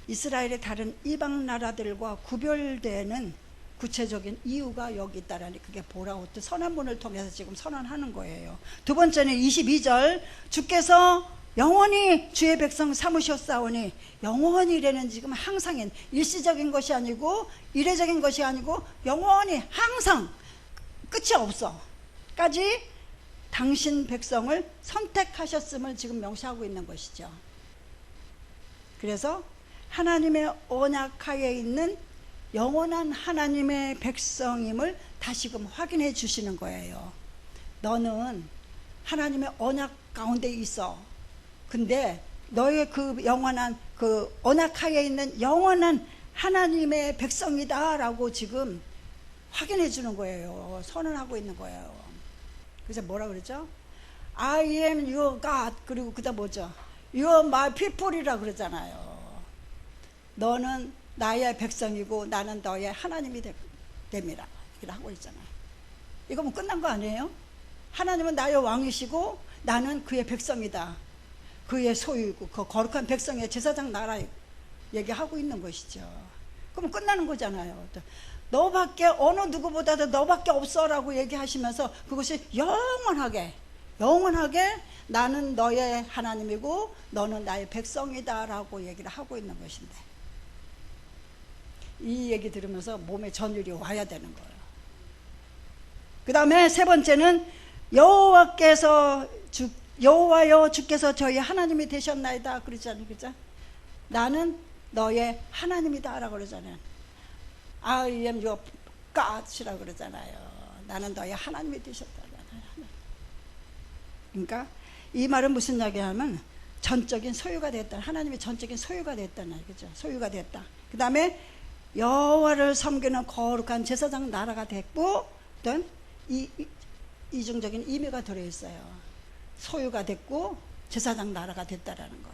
이스라엘의 다른 이방 나라들과 구별되는 구체적인 이유가 여기 있다라니, 그게 보라호트 선언문을 통해서 지금 선언하는 거예요. 두 번째는 22절, 주께서 영원히 주의 백성 삼으셨사오니, 영원히라는 지금 항상인, 일시적인 것이 아니고 이례적인 것이 아니고 영원히 항상 끝이 없어 까지 당신 백성을 선택하셨음을 지금 명시하고 있는 것이죠. 그래서 하나님의 언약하에 있는 영원한 하나님의 백성임을 다시금 확인해 주시는 거예요. 너는 하나님의 언약 가운데 있어. 근데 너의 그 영원한 그 언약하에 있는 영원한 하나님의 백성이다 라고 지금 확인해 주는 거예요. 선언하고 있는 거예요. 그래서 뭐라 그러죠? I am your God. 그리고 그다음 뭐죠? You are my people이라 그러잖아요. 너는 나의 백성이고 나는 너의 하나님이 됨이라 이렇게 하고 있잖아요. 이거 뭐 끝난 거 아니에요? 하나님은 나의 왕이시고 나는 그의 백성이다. 그의 소유이고 그 거룩한 백성의 제사장 나라 얘기하고 있는 것이죠. 그럼 끝나는 거잖아요. 너밖에 어느 누구보다도 너밖에 없어라고 얘기하시면서 그것이 영원하게 나는 너의 하나님이고 너는 나의 백성이다라고 얘기를 하고 있는 것인데, 이 얘기 들으면서 몸에 전율이 와야 되는 거예요. 그 다음에 세 번째는 여호와여 주께서 저희 하나님이 되셨나이다 그러잖아요. 그죠? 나는 너의 하나님이다 라고 그러잖아요. I am your God이라고 그러잖아요. 나는 너의 하나님이 되셨다. 그러니까 이 말은 무슨 이야기하면 전적인 소유가 됐다. 하나님의 전적인 소유가 됐다는 얘기죠. 소유가 됐다. 그 다음에 여호와를 섬기는 거룩한 제사장 나라가 됐고, 어떤 이중적인 의미가 들어있어요. 소유가 됐고 제사장 나라가 됐다라는 거.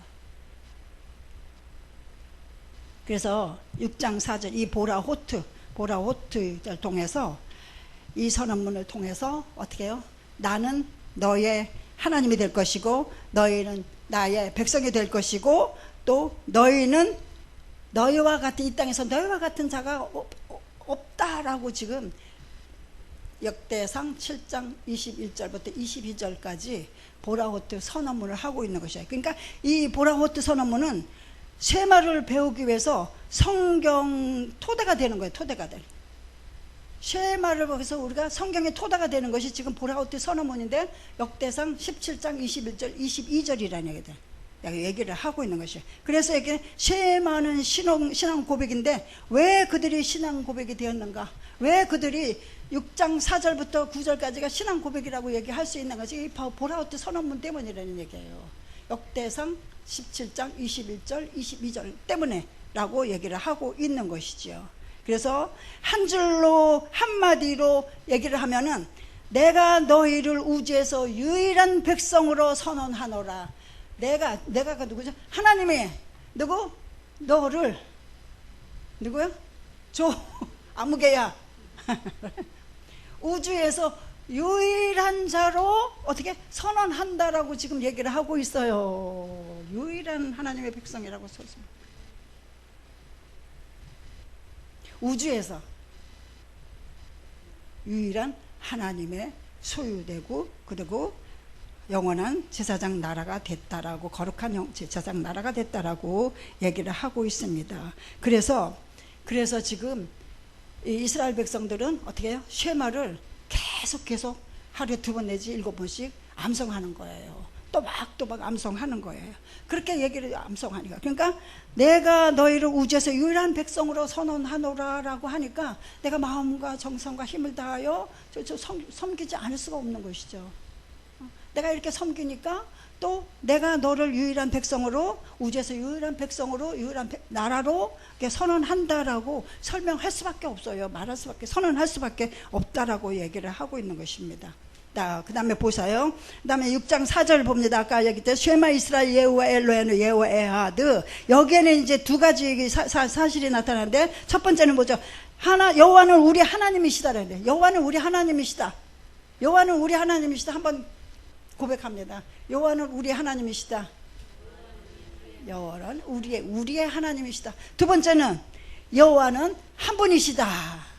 그래서 6장 4절 이 보라호트를 통해서, 이 선언문을 통해서 어떻게 해요? 나는 너의 하나님이 될 것이고 너희는 나의 백성이 될 것이고 또 너희는 너희와 같은, 이 땅에서 너희와 같은 자가 없다라고 지금 역대상 7장 21절부터 22절까지 보라호트 선언문을 하고 있는 것이에요. 그러니까 이 보라호트 선언문은 쉐마를 배우기 위해서 성경 토대가 되는 거예요. 토대가 되는. 쉐마를 보면서 우리가 성경의 토대가 되는 것이 지금 보라호트 선언문인데, 역대상 17장 21절 22절이라는 얘기를 하고 있는 것이에요. 그래서 이게 쉐마는 신앙 고백인데, 왜 그들이 신앙 고백이 되었는가? 왜 그들이 6장 4절부터 9절까지가 신앙 고백이라고 얘기할 수 있는 것이 이 보라호트 선언문 때문이라는 얘기예요. 역대상 17장 21절 22절 때문에 라고 얘기를 하고 있는 것이지요. 그래서 한 줄로 한마디로 얘기를 하면은, 내가 너희를 우주에서 유일한 백성으로 선언하노라. 내가 누구죠? 하나님이 너를 누구야? 아무개야. 우주에서 유일한 자로 어떻게 선언한다라고 지금 얘기를 하고 있어요. 유일한 하나님의 백성이라고 썼습니다. 우주에서 유일한 하나님의 소유되고 그리고 영원한 제사장 나라가 됐다라고, 거룩한 제사장 나라가 됐다라고 얘기를 하고 있습니다. 그래서 지금 이스라엘 백성들은 어떻게 해요? 쉐마를 계속 하루에 2번 내지 7번씩 암송하는 거예요. 또박 암송하는 거예요. 그렇게 얘기를 암송하니까, 그러니까 내가 너희를 우주에서 유일한 백성으로 선언하노라 라고 하니까 내가 마음과 정성과 힘을 다하여 섬기지 않을 수가 없는 것이죠. 내가 이렇게 섬기니까 또 내가 너를 유일한 백성으로, 우주에서 유일한 백성으로, 유일한 나라로 선언한다라고 설명할 수밖에 없어요. 선언할 수밖에 없다라고 얘기를 하고 있는 것입니다. 그 다음에 보세요. 그 다음에 6장 4절 봅니다. 아까 얘기했듯이 쉐마 이스라엘 예후와 엘로헤는 예후와 에하드. 여기에는 이제 두 가지 사실이 나타나는데, 첫 번째는 뭐죠? 여호와는 우리 하나님이시다라는데, 여호와는 우리 하나님이시다. 한번 고백합니다. 여호와는 우리의 하나님이시다. 여호와는 우리의 하나님이시다. 두 번째는 여호와는 한 분이시다.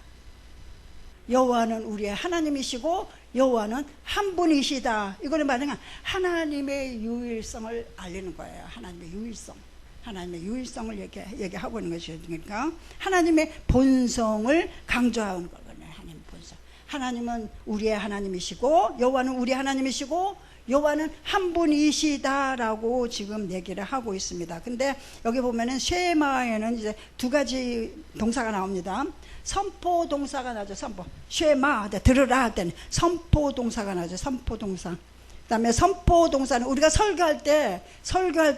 여호와는 우리의 하나님이시고 여호와는 한 분이시다. 이거는 말하면 하나님의 유일성을 알리는 거예요. 하나님의 유일성. 하나님의 유일성을 얘기하고 있는 것이죠. 그러니까 하나님의 본성을 강조하는 거거든요. 하나님의 본성. 하나님은 우리의 하나님이시고 여호와는 우리의 하나님이시고 여호와는 한 분이시다라고 지금 얘기를 하고 있습니다. 근데 여기 보면은 쉐마에는 이제 두 가지 동사가 나옵니다. 선포 동사가 나죠. 선포. 쉐마, 들으라 할 때는 선포 동사가 나죠. 선포 동사. 그 다음에 선포 동사는 우리가 설교할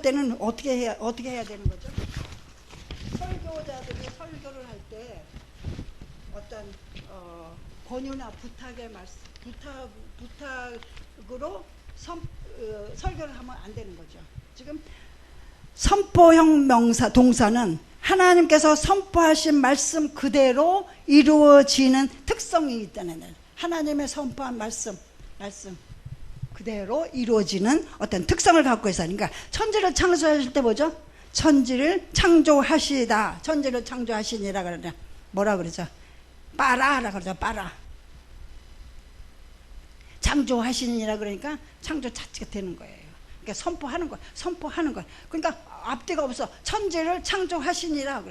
때는 어떻게 해야 되는 거죠? 설교자들이 설교를 할 때 어떤 권유나 부탁의 말씀, 부탁으로 설교를 하면 안 되는 거죠. 지금 선포형 명사 동사는 하나님께서 선포하신 말씀 그대로 이루어지는 특성이 있다는 거예요. 하나님의 선포한 말씀 그대로 이루어지는 어떤 특성을 갖고 있어요. 그러니까 천지를 창조하실 때 뭐죠? 천지를 창조하시다. 천지를 창조하시니라 그러냐. 뭐라 그러죠? 빠라라 그러죠. 빠라. 창조하시니라 그러니까 창조 자체가 되는 거예요. 그러니까 선포하는 거. 그러니까 앞뒤가 없어. 천지를 창조하시니라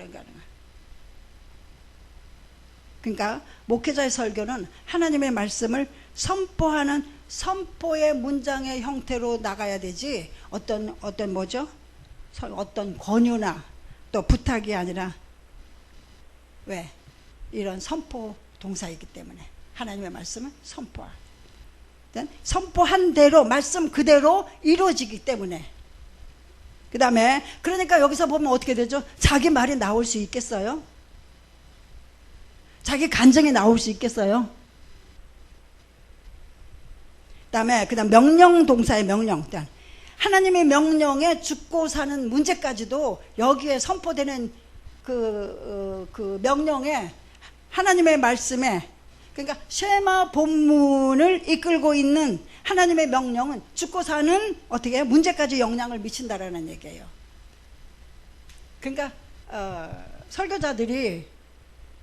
그러니까 목회자의 설교는 하나님의 말씀을 선포하는 선포의 문장의 형태로 나가야 되지 어떤 뭐죠? 어떤 권유나 또 부탁이 아니라 왜? 이런 선포 동사이기 때문에 하나님의 말씀은 선포한 대로 말씀 그대로 이루어지기 때문에 그 다음에 그러니까 여기서 보면 어떻게 되죠? 자기 말이 나올 수 있겠어요? 자기 간증이 나올 수 있겠어요? 그 다음 명령 동사의 명령. 하나님의 명령에 죽고 사는 문제까지도 여기에 선포되는 그 명령에 하나님의 말씀에 그러니까 쉐마 본문을 이끌고 있는 하나님의 명령은 죽고 사는 어떻게 문제까지 영향을 미친다라는 얘기예요. 그러니까 설교자들이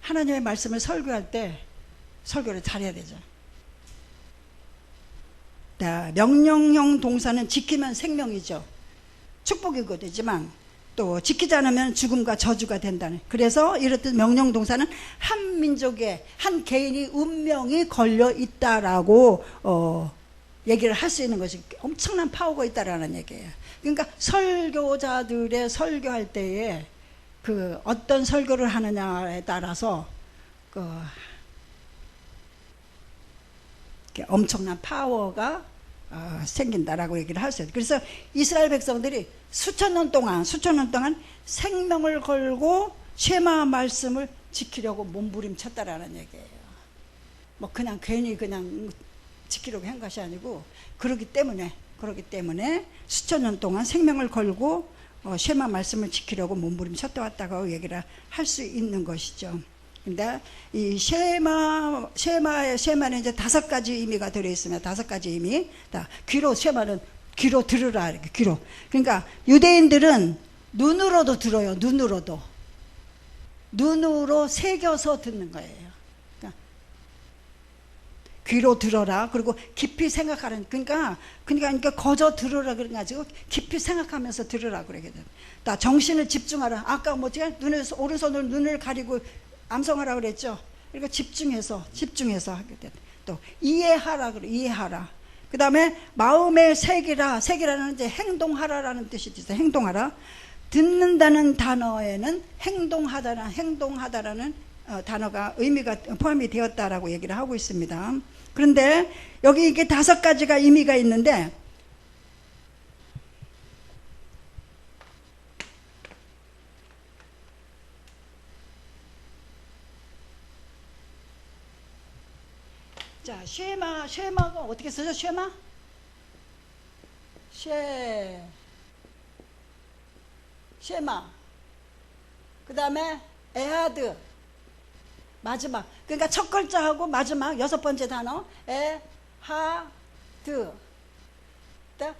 하나님의 말씀을 설교할 때 설교를 잘해야 되죠. 명령형 동사는 지키면 생명이죠. 축복이고 되지만 또 지키지 않으면 죽음과 저주가 된다는. 그래서 이렇듯 명령 동사는 한 민족의 한 개인이 운명이 걸려 있다라고 얘기를 할 수 있는 것이 엄청난 파워가 있다라는 얘기예요. 그러니까 설교자들의 설교할 때에 그 어떤 설교를 하느냐에 따라서 엄청난 파워가 생긴다라고 얘기를 하셨어요. 그래서 이스라엘 백성들이 수천 년 동안 생명을 걸고 쉐마 말씀을 지키려고 몸부림쳤다라는 얘기예요. 뭐 그냥 괜히 그냥 지키려고 한 것이 아니고 그러기 때문에 수천 년 동안 생명을 걸고 쉐마 말씀을 지키려고 몸부림쳤다 왔다고 얘기를 할 수 있는 것이죠. 근데 이 쉐마는 이제 5가지 의미가 들어 있습니다. 5가지 의미. 쉐마는 귀로 들으라 이렇게 귀로. 그러니까 유대인들은 눈으로도 들어요. 눈으로 새겨서 듣는 거예요. 그러니까 귀로 들어라. 그리고 깊이 생각하라는. 그러니까 거저 들으라 그런 가지고 깊이 생각하면서 들으라 그러게 돼요. 정신을 집중하라. 아까 뭐지? 오른손으로 눈을 가리고 암송하라 그랬죠. 그러니까 집중해서 하게 돼. 또 이해하라 그래. 이해하라. 그 다음에 마음에 새기라는 이제 행동하라라는 뜻이 있어요. 행동하라. 듣는다는 단어에는 행동하다라는 단어가 의미가 포함이 되었다라고 얘기를 하고 있습니다. 그런데 여기 이게 5가지가 의미가 있는데 자, 쉐마가 어떻게 쓰죠? 쉐마. 그 다음에 에하드. 마지막. 그러니까 첫 글자하고 마지막 6번째 단어. 에하드.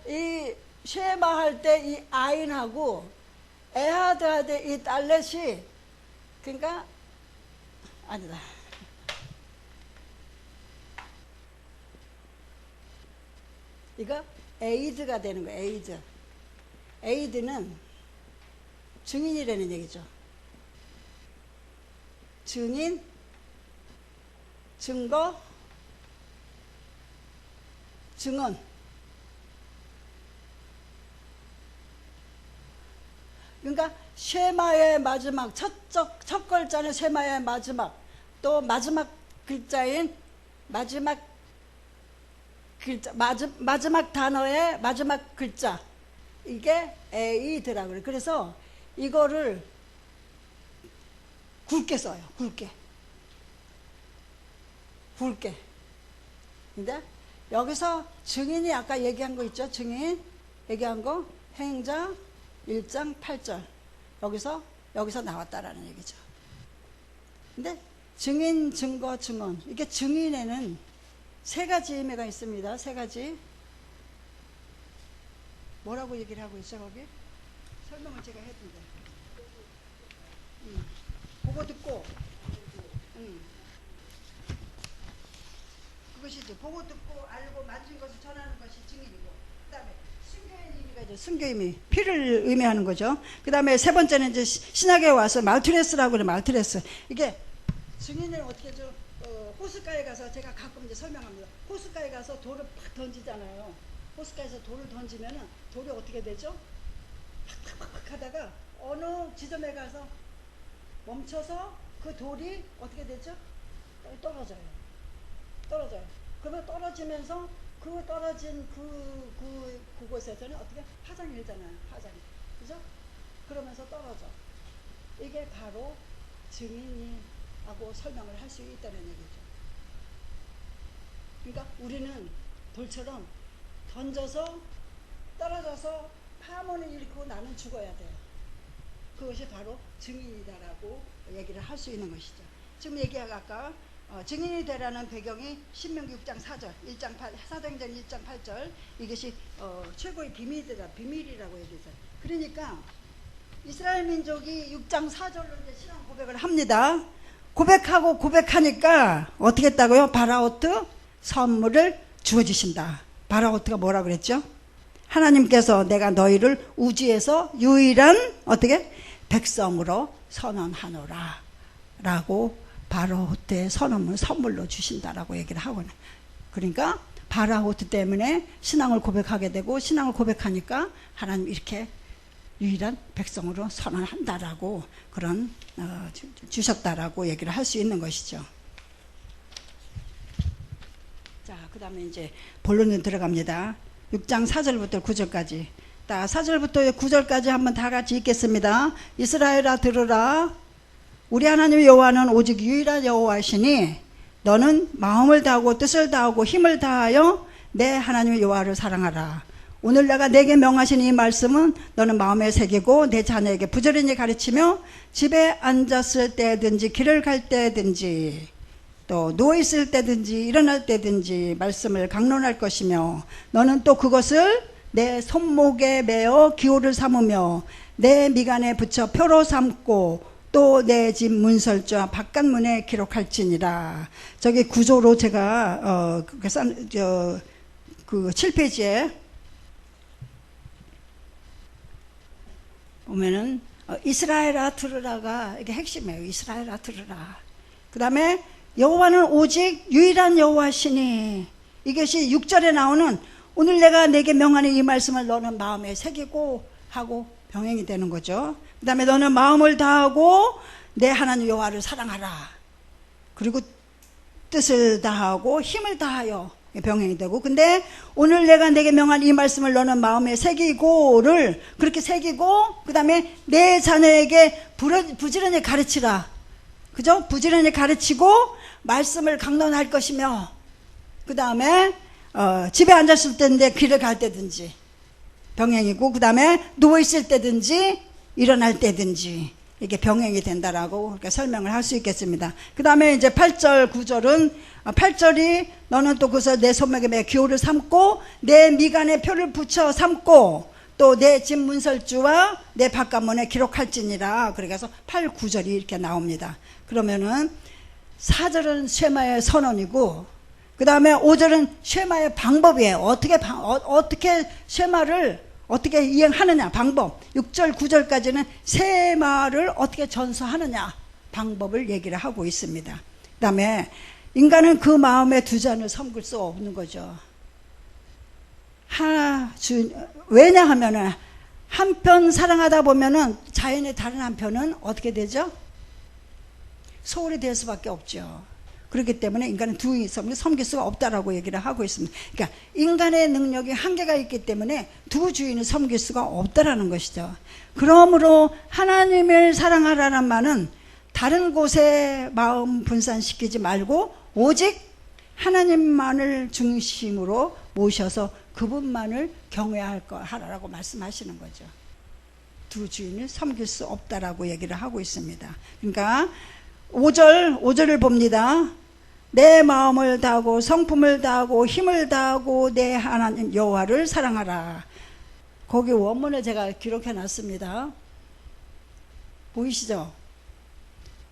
이 쉐마 할 때 이 아인하고 에하드 할 때 이 달렛이, 그러니까 아니다. 이거 에이드가 되는 거예요. 에이드. 에이드는 증인이라는 얘기죠. 증인, 증거, 증언. 그러니까 쉐마의 마지막 첫 글자는 쉐마의 마지막, 또 마지막 글자인 마지막 단어의 마지막 글자, 이게 에이드라고 그래요. 그래서 이거를 굵게 써요. 굵게. 근데 여기서 증인이 아까 얘기한 거 있죠? 증인 얘기한 거 행자 1장 8절 여기서 나왔다라는 얘기죠. 근데 증인, 증거, 증언, 이게 증인에는 세 가지 의미가 있습니다. 세 가지. 뭐라고 얘기를 하고 있죠, 거기? 설명을 제가 했는데. 보고 듣고, 그것이죠. 보고 듣고 알고 만진 것을 전하는 것이 증인이고, 그 다음에 순교의 의미가 있죠. 순교의 의미, 피를 의미하는 거죠. 그 다음에 세 번째는 이제 신약에 와서 말투레스라고 그래요. 말투레스. 이게 증인을 어떻게 하죠? 호숫가에 가서, 제가 가끔 이제 설명합니다. 호숫가에 가서 돌을 팍 던지잖아요. 호숫가에서 돌을 던지면은 돌이 어떻게 되죠? 팍팍팍 하다가 어느 지점에 가서 멈춰서 그 돌이 어떻게 되죠? 떨어져요. 그러면 떨어지면서 그 떨어진 그곳에서는 어떻게 파장이 일잖아요. 파장이. 그죠? 그러면서 떨어져. 이게 바로 증인이 하고 설명을 할 수 있다는 얘기죠. 그러니까 우리는 돌처럼 던져서 떨어져서 파문을 일으키고 나는 죽어야 돼요. 그것이 바로 증인이다라고 얘기를 할 수 있는 것이죠. 지금 얘기하고 아까 증인이 되라는 배경이 신명기 6장 4절, 1장 8, 사도행전 1장 8절, 이것이 최고의 비밀이라고 얘기했어요. 그러니까 이스라엘 민족이 6장 4절로 이제 신앙 고백을 합니다. 고백하니까 어떻게 했다고요? 바라오트 선물을 주어주신다. 바라오트가 뭐라 그랬죠? 하나님께서 내가 너희를 우주에서 유일한 어떻게? 백성으로 선언하노라 라고 바라오트의 선물로 주신다라고 얘기를 하고는. 그러니까 바라오트 때문에 신앙을 고백하게 되고, 신앙을 고백하니까 하나님 이렇게 유일한 백성으로 선언한다라고 그런 주셨다라고 얘기를 할 수 있는 것이죠. 자, 그 다음에 이제 본론에 들어갑니다. 6장 4절부터 9절까지. 4절부터 9절까지 한번 다 같이 읽겠습니다. 이스라엘아 들으라. 우리 하나님 여호와는 오직 유일한 여호와시니 너는 마음을 다하고 뜻을 다하고 힘을 다하여 내 하나님 여호와를 사랑하라. 오늘 내가 내게 명하신 이 말씀은 너는 마음에 새기고 내 자녀에게 부지런히 가르치며 집에 앉았을 때든지 길을 갈 때든지 또 누워있을 때든지 일어날 때든지 말씀을 강론할 것이며, 너는 또 그것을 내 손목에 매어 기호를 삼으며 내 미간에 붙여 표로 삼고 또 내 집 문설주와 바깥문에 기록할지니라. 저기 구조로 제가 그 7페이지에 보면은 이스라엘아 들으라가 이게 핵심이에요. 이스라엘아 들으라. 그 다음에 여호와는 오직 유일한 여호와시니, 이것이 6절에 나오는 오늘 내가 내게 명하는 이 말씀을 너는 마음에 새기고 하고 병행이 되는 거죠. 그 다음에 너는 마음을 다하고 내 하나님 여호와를 사랑하라. 그리고 뜻을 다하고 힘을 다하여 병행이 되고, 근데 오늘 내가 내게 명한 이 말씀을 너는 마음에 새기고를 그렇게 새기고, 그 다음에 내 자녀에게 부지런히 가르치라. 그죠? 부지런히 가르치고 말씀을 강론할 것이며, 그 다음에 집에 앉았을 때인데 길을 갈 때든지 병행이고, 그 다음에 누워있을 때든지 일어날 때든지 이게 병행이 된다라고 그렇게 설명을 할 수 있겠습니다. 그 다음에 이제 8절, 9절은 8절이 너는 또 그래서 내 손목에 기호를 삼고 내 미간에 표를 붙여 삼고 또 내 집 문설주와 내 바깥문에 기록할지니라. 그래서 8, 9절이 이렇게 나옵니다. 그러면은 4절은 쉐마의 선언이고 그 다음에 5절은 쉐마의 방법이에요. 어떻게 쉐마를 어떻게 이행하느냐 방법. 6절 9절까지는 쉐마를 어떻게 전수하느냐 방법을 얘기를 하고 있습니다. 그 다음에 인간은 그 마음에 두 잔을 섬길 수 없는 거죠. 왜냐하면은 한편 사랑하다 보면은 자연의 다른 한편은 어떻게 되죠? 소홀히 될 수밖에 없죠. 그렇기 때문에 인간은 두 이성을 섬길 수가 없다라고 얘기를 하고 있습니다. 그러니까 인간의 능력이 한계가 있기 때문에 두 주인을 섬길 수가 없다라는 것이죠. 그러므로 하나님을 사랑하라는 말은 다른 곳에 마음 분산시키지 말고 오직 하나님만을 중심으로 모셔서 그분만을 경외하라고 말씀하시는 거죠. 두 주인을 섬길 수 없다라고 얘기를 하고 있습니다. 그러니까 5절을 봅니다. 내 마음을 다하고 성품을 다하고 힘을 다하고 내 하나님 여호와를 사랑하라. 거기 원문을 제가 기록해 놨습니다. 보이시죠?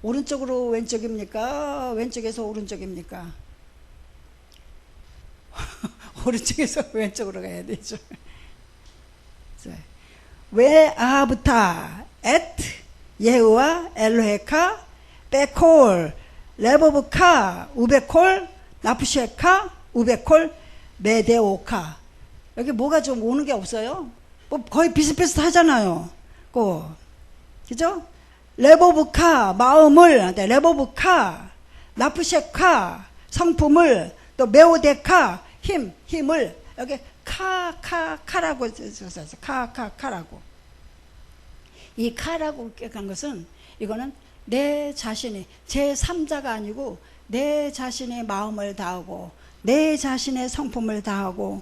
오른쪽으로 왼쪽입니까? 왼쪽에서 오른쪽입니까? 오른쪽에서 왼쪽으로 가야 되죠. 왜 아하부타 엣 예후와 엘로헤카 베콜 레보브카 우베콜 나프셰카 우베콜 메데오카. 여기 뭐가 좀 오는 게 없어요? 뭐 거의 비슷비슷하잖아요. 그죠? 레보브카 마음을, 레보브카 나프셰카 성품을, 또 메오데카 힘을 여기 카라고 썼어요. 카라고. 이 카라고 한 것은 이거는 내 자신이 제3자가 아니고 내 자신의 마음을 다하고 내 자신의 성품을 다하고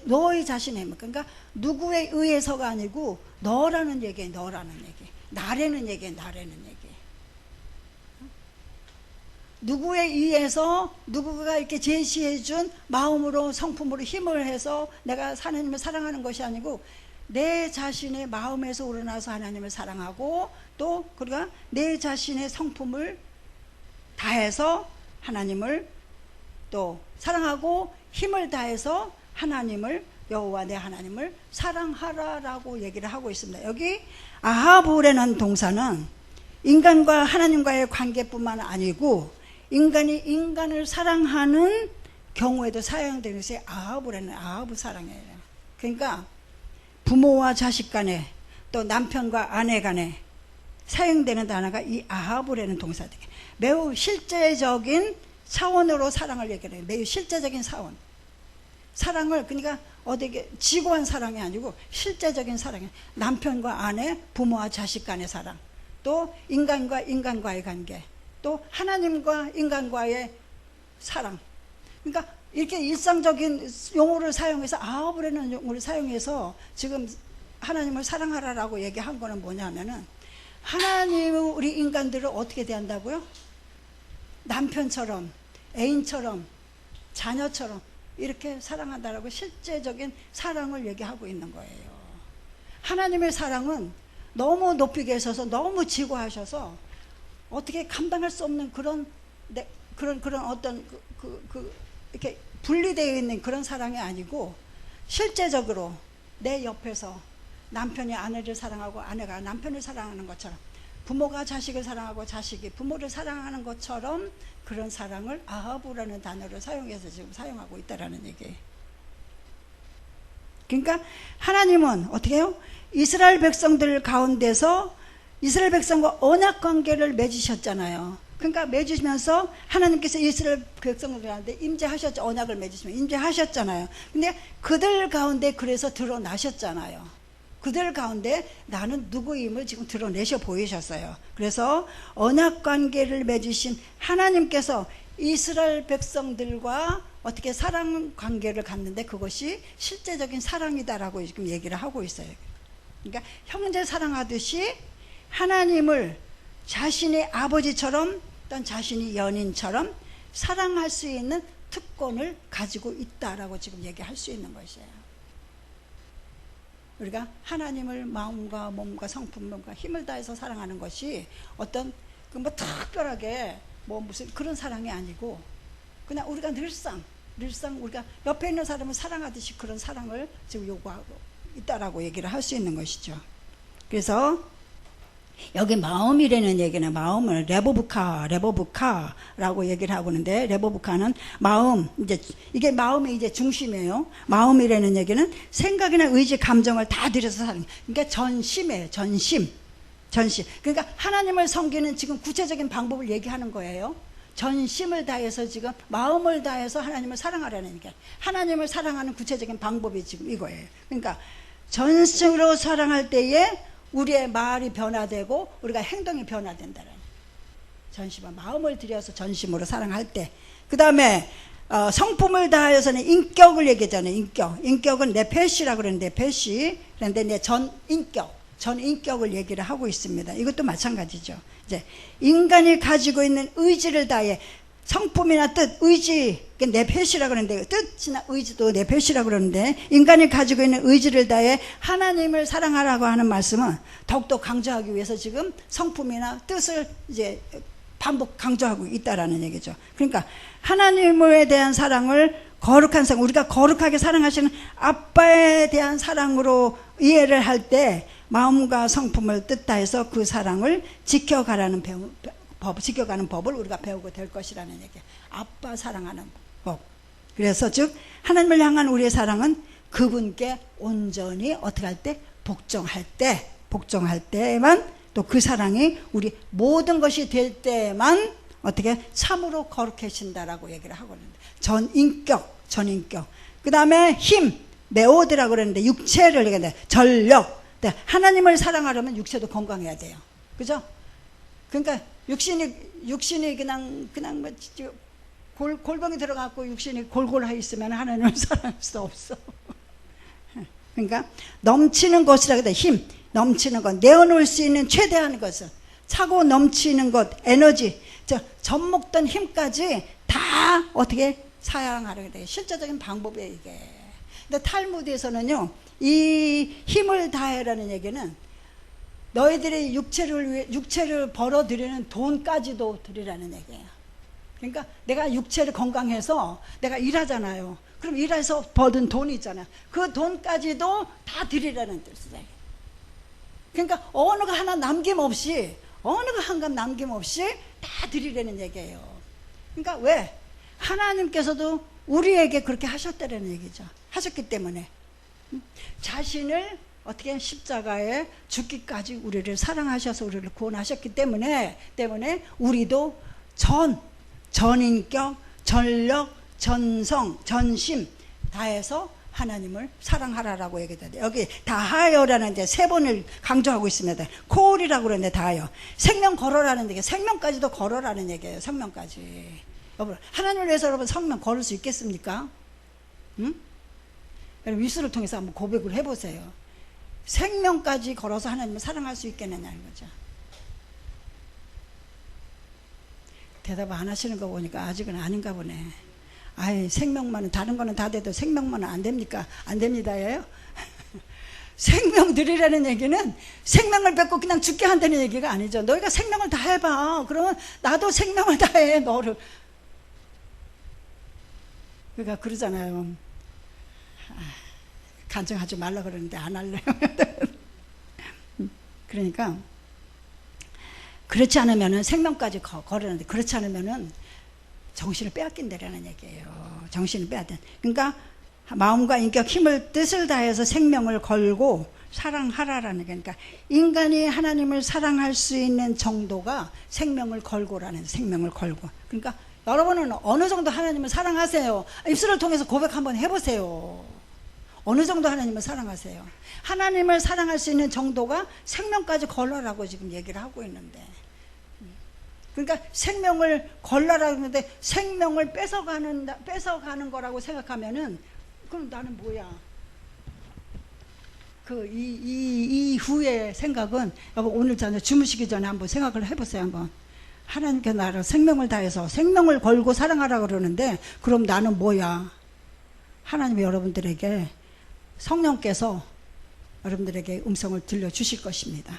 너의 자신의, 그러니까 누구에 의해서가 아니고 너라는 얘기예요. 너라는 얘기. 나라는 얘기예요. 나라는 얘기. 누구에 의해서 누구가 이렇게 제시해준 마음으로 성품으로 힘을 해서 내가 하나님을 사랑하는 것이 아니고 내 자신의 마음에서 우러나서 하나님을 사랑하고 또 그러니까 내 자신의 성품을 다해서 하나님을 또 사랑하고 힘을 다해서 하나님을 여호와 내 하나님을 사랑하라라고 얘기를 하고 있습니다. 여기 아하브라는 동사는 인간과 하나님과의 관계뿐만 아니고 인간이 인간을 사랑하는 경우에도 사용되는 것이 아하브라는 아하브 사랑이에요. 그러니까 부모와 자식 간에 또 남편과 아내 간에 사용되는 단어가 이 아하브라는 동사들. 매우 실제적인 차원으로 사랑을 얘기해요. 매우 실제적인 차원. 사랑을 그러니까 어디게 지고한 사랑이 아니고 실제적인 사랑이에요. 남편과 아내, 부모와 자식 간의 사랑, 또 인간과 인간과의 관계, 또 하나님과 인간과의 사랑. 그러니까 이렇게 일상적인 용어를 사용해서 아하브라는 용어를 사용해서 지금 하나님을 사랑하라라고 얘기한 거는 뭐냐면은 하나님은 우리 인간들을 어떻게 대한다고요? 남편처럼, 애인처럼, 자녀처럼 이렇게 사랑한다라고 실제적인 사랑을 얘기하고 있는 거예요. 하나님의 사랑은 너무 높이 계셔서 너무 지고하셔서 어떻게 감당할 수 없는 그런 어떤 이렇게 분리되어 있는 그런 사랑이 아니고 실제적으로 내 옆에서 남편이 아내를 사랑하고 아내가 남편을 사랑하는 것처럼 부모가 자식을 사랑하고 자식이 부모를 사랑하는 것처럼 그런 사랑을 아하브라는 단어를 사용해서 지금 사용하고 있다라는 얘기예요. 그러니까 하나님은 어떻게 해요? 이스라엘 백성들 가운데서 이스라엘 백성과 언약 관계를 맺으셨잖아요. 그러니까 맺으시면서 하나님께서 이스라엘 백성들한테 임재하셨죠. 언약을 맺으시면 임재하셨잖아요. 근데 그들 가운데 그래서 드러나셨잖아요. 그들 가운데 나는 누구임을 지금 드러내셔 보이셨어요. 그래서 언약 관계를 맺으신 하나님께서 이스라엘 백성들과 어떻게 사랑 관계를 갖는데 그것이 실제적인 사랑이다라고 지금 얘기를 하고 있어요. 그러니까 형제 사랑하듯이 하나님을 자신의 아버지처럼 또는 자신이 연인처럼 사랑할 수 있는 특권을 가지고 있다라고 지금 얘기할 수 있는 것이에요. 우리가 하나님을 마음과 몸과 성품과 힘을 다해서 사랑하는 것이 어떤 뭐 특별하게 뭐 무슨 그런 사랑이 아니고, 그냥 우리가 늘상 우리가 옆에 있는 사람을 사랑하듯이 그런 사랑을 지금 요구하고 있다라고 얘기를 할 수 있는 것이죠. 그래서 여기 마음이라는 얘기는 마음을 레보부카라고 얘기를 하고 있는데, 레보부카는 마음, 이게 마음의 이제 중심이에요. 마음이라는 얘기는 생각이나 의지, 감정을 다 들여서 사는, 그러니까 전심이에요. 전심. 그러니까 하나님을 섬기는 지금 구체적인 방법을 얘기하는 거예요. 전심을 다해서 지금 마음을 다해서 하나님을 사랑하라는 얘기예요. 하나님을 사랑하는 구체적인 방법이 지금 이거예요. 그러니까 전심으로 사랑할 때에 우리의 말이 변화되고 우리가 행동이 변화된다는, 전심과 마음을 들여서 전심으로 사랑할 때. 그 다음에 성품을 다하여서는 인격을 얘기하잖아요. 인격은 네페시라고 그러는데, 네페시 그런데 내 전인격을 얘기를 하고 있습니다. 이것도 마찬가지죠. 이제 인간이 가지고 있는 의지를 다해, 성품이나 뜻, 의지, 네페시라고 그러는데, 뜻이나 의지도 네페시라고 그러는데, 인간이 가지고 있는 의지를 다해 하나님을 사랑하라고 하는 말씀은 더욱더 강조하기 위해서 지금 성품이나 뜻을 이제 반복 강조하고 있다라는 얘기죠. 그러니까 하나님에 대한 사랑을 거룩한 사랑, 우리가 거룩하게 사랑하시는 아빠에 대한 사랑으로 이해를 할 때 마음과 성품을 뜻다해서 그 사랑을 지켜가는 법을 우리가 배우고 될 것이라는 얘기예요. 아빠 사랑하는 법. 그래서 즉 하나님을 향한 우리의 사랑은 그분께 온전히 어떻게 할 때? 복종할 때만, 또 그 사랑이 우리 모든 것이 될 때만 어떻게 참으로 거룩해진다라고 얘기를 하고 있는데, 전인격. 그 다음에 힘, 메오드라고 그러는데 육체를 얘기하는데, 전력. 하나님을 사랑하려면 육체도 건강해야 돼요. 그죠? 그러니까 육신이 그냥 뭐 골병이 들어가고 육신이 골골하게 있으면 하나님을 사랑할 수 없어. 그러니까 넘치는 것이라고 돼. 힘, 넘치는 것, 내어놓을 수 있는 최대한 것은, 차고 넘치는 것, 에너지, 젖먹던 힘까지 다 어떻게 사양하려고 돼. 실제적인 방법이에요, 이게. 근데 탈무드에서는요, 이 힘을 다해라는 얘기는 너희들이 육체를 벌어들이는 돈까지도 드리라는 얘기예요. 그러니까 내가 육체를 건강해서 내가 일하잖아요. 그럼 일해서 벌은 돈이 있잖아요. 그 돈까지도 다 드리라는 뜻이에요. 그러니까 어느 거 하나 남김없이, 다 드리라는 얘기예요. 그러니까 왜? 하나님께서도 우리에게 그렇게 하셨다는 얘기죠. 하셨기 때문에 자신을 어떻게 십자가에 죽기까지 우리를 사랑하셔서 우리를 구원하셨기 때문에 우리도 전인격, 전력, 전성, 전심 다해서 하나님을 사랑하라라고 얘기해요. 여기 다하여라는 데 세 번을 강조하고 있습니다. 콜이라고 그러는데 다하여. 생명 걸어라는 얘기, 생명까지도 걸어라는 얘기예요. 생명까지. 여러분, 하나님을 위해서 여러분 생명 걸을 수 있겠습니까? 응? 여러분 위수를 통해서 한번 고백을 해보세요. 생명까지 걸어서 하나님을 사랑할 수 있겠느냐는 거죠. 대답 안 하시는 거 보니까 아직은 아닌가 보네. 아이, 생명만은, 다른 거는 다 돼도 생명만은 안 됩니까? 안 됩니다예요. 생명 드리라는 얘기는 생명을 뺏고 그냥 죽게 한다는 얘기가 아니죠. 너희가 생명을 다 해봐. 그러면 나도 생명을 다해, 너를. 그러니까 그러잖아요. 간증하지 말라 그러는데 안 할래요. 그러니까 그렇지 않으면은 생명까지 걸었는데, 그렇지 않으면은 정신을 빼앗긴다라는 얘기예요. 정신을 빼앗긴. 그러니까 마음과 인격, 힘을, 뜻을 다해서 생명을 걸고 사랑하라라는 게, 그러니까 인간이 하나님을 사랑할 수 있는 정도가 생명을 걸고라는, 생명을 걸고. 그러니까 여러분은 어느 정도 하나님을 사랑하세요? 입술을 통해서 고백 한번 해보세요. 어느 정도 하나님을 사랑하세요? 하나님을 사랑할 수 있는 정도가 생명까지 걸러라고 지금 얘기를 하고 있는데, 그러니까 생명을 걸러라고 하는데 생명을 뺏어가는 거라고 생각하면은, 그럼 나는 뭐야? 이 이후의 생각은, 여보, 오늘 저녁 주무시기 전에 한번 생각을 해보세요. 한번. 하나님께 나를 생명을 다해서 생명을 걸고 사랑하라 그러는데, 그럼 나는 뭐야? 하나님이 여러분들에게, 성령께서 여러분들에게 음성을 들려주실 것입니다.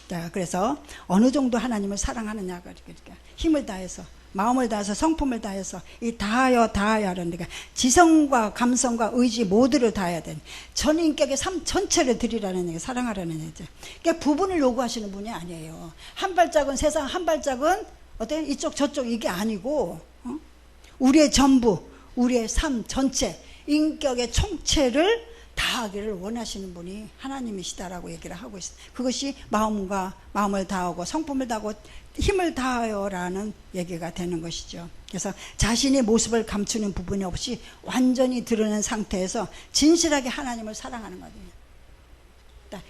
자, 그래서 어느 정도 하나님을 사랑하느냐, 그러니까 힘을 다해서, 마음을 다해서, 성품을 다해서, 이 다하여 하는 데가 지성과 감성과 의지 모두를 다해야 되는, 전 인격의 삶 전체를 드리라는 얘기, 사랑하라는 얘기죠. 그러니까 부분을 요구하시는 분이 아니에요. 한 발짝은 세상, 한 발짝은 어때? 이쪽 저쪽 이게 아니고, 우리의 전부, 우리의 삶 전체, 인격의 총체를 다하기를 원하시는 분이 하나님이시다라고 얘기를 하고 있어요. 그것이 마음을 다하고 성품을 다하고 힘을 다하여라는 얘기가 되는 것이죠. 그래서 자신의 모습을 감추는 부분이 없이 완전히 드러낸 상태에서 진실하게 하나님을 사랑하는 거거든요.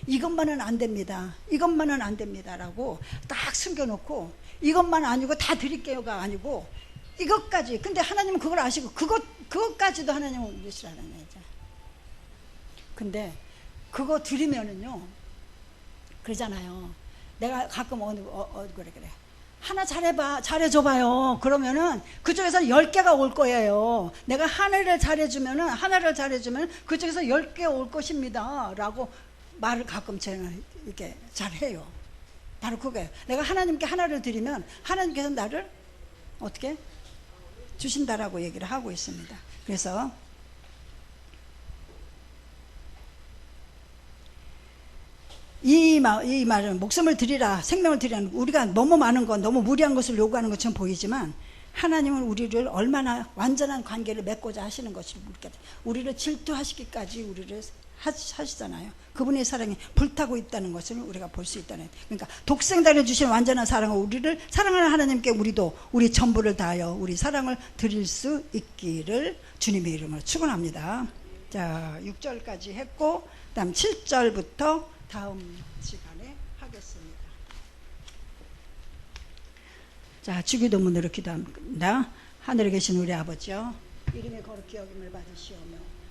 이것만은 안 됩니다. 이것만은 안 됩니다라고 딱 숨겨놓고, 이것만 아니고 다 드릴게요가 아니고 이것까지. 근데 하나님은 그걸 아시고 그것까지도 하나님은 믿으시라는 얘기죠. 근데 그거 드리면은요, 그러잖아요. 내가 가끔 그래 하나 잘해줘봐요. 그러면은 그쪽에서 10개가 올 거예요. 내가 하나를 잘해주면 그쪽에서 10개 올 것입니다 라고 말을 가끔 제가 이렇게 잘해요. 바로 그거예요. 내가 하나님께 하나를 드리면 하나님께서 나를 어떻게 주신다라고 얘기를 하고 있습니다. 그래서 이 말은 목숨을 드리라, 생명을 드리라는, 우리가 너무 많은 것, 너무 무리한 것을 요구하는 것처럼 보이지만, 하나님은 우리를 얼마나 완전한 관계를 맺고자 하시는 것을 우리를 질투하시기까지 우리를 하시잖아요. 그분의 사랑이 불타고 있다는 것을 우리가 볼 수 있다는. 그러니까 독생자를 주신 완전한 사랑은 우리를 사랑하는 하나님께 우리도 우리 전부를 다하여 우리 사랑을 드릴 수 있기를 주님의 이름으로 축원합니다. 자, 6절까지 했고, 그다음 7절부터 다음 시간에 하겠습니다. 자, 주기도문으로 기도합니다. 하늘에 계신 우리 아버지여, 이름이 거룩히 여김을 받으시오며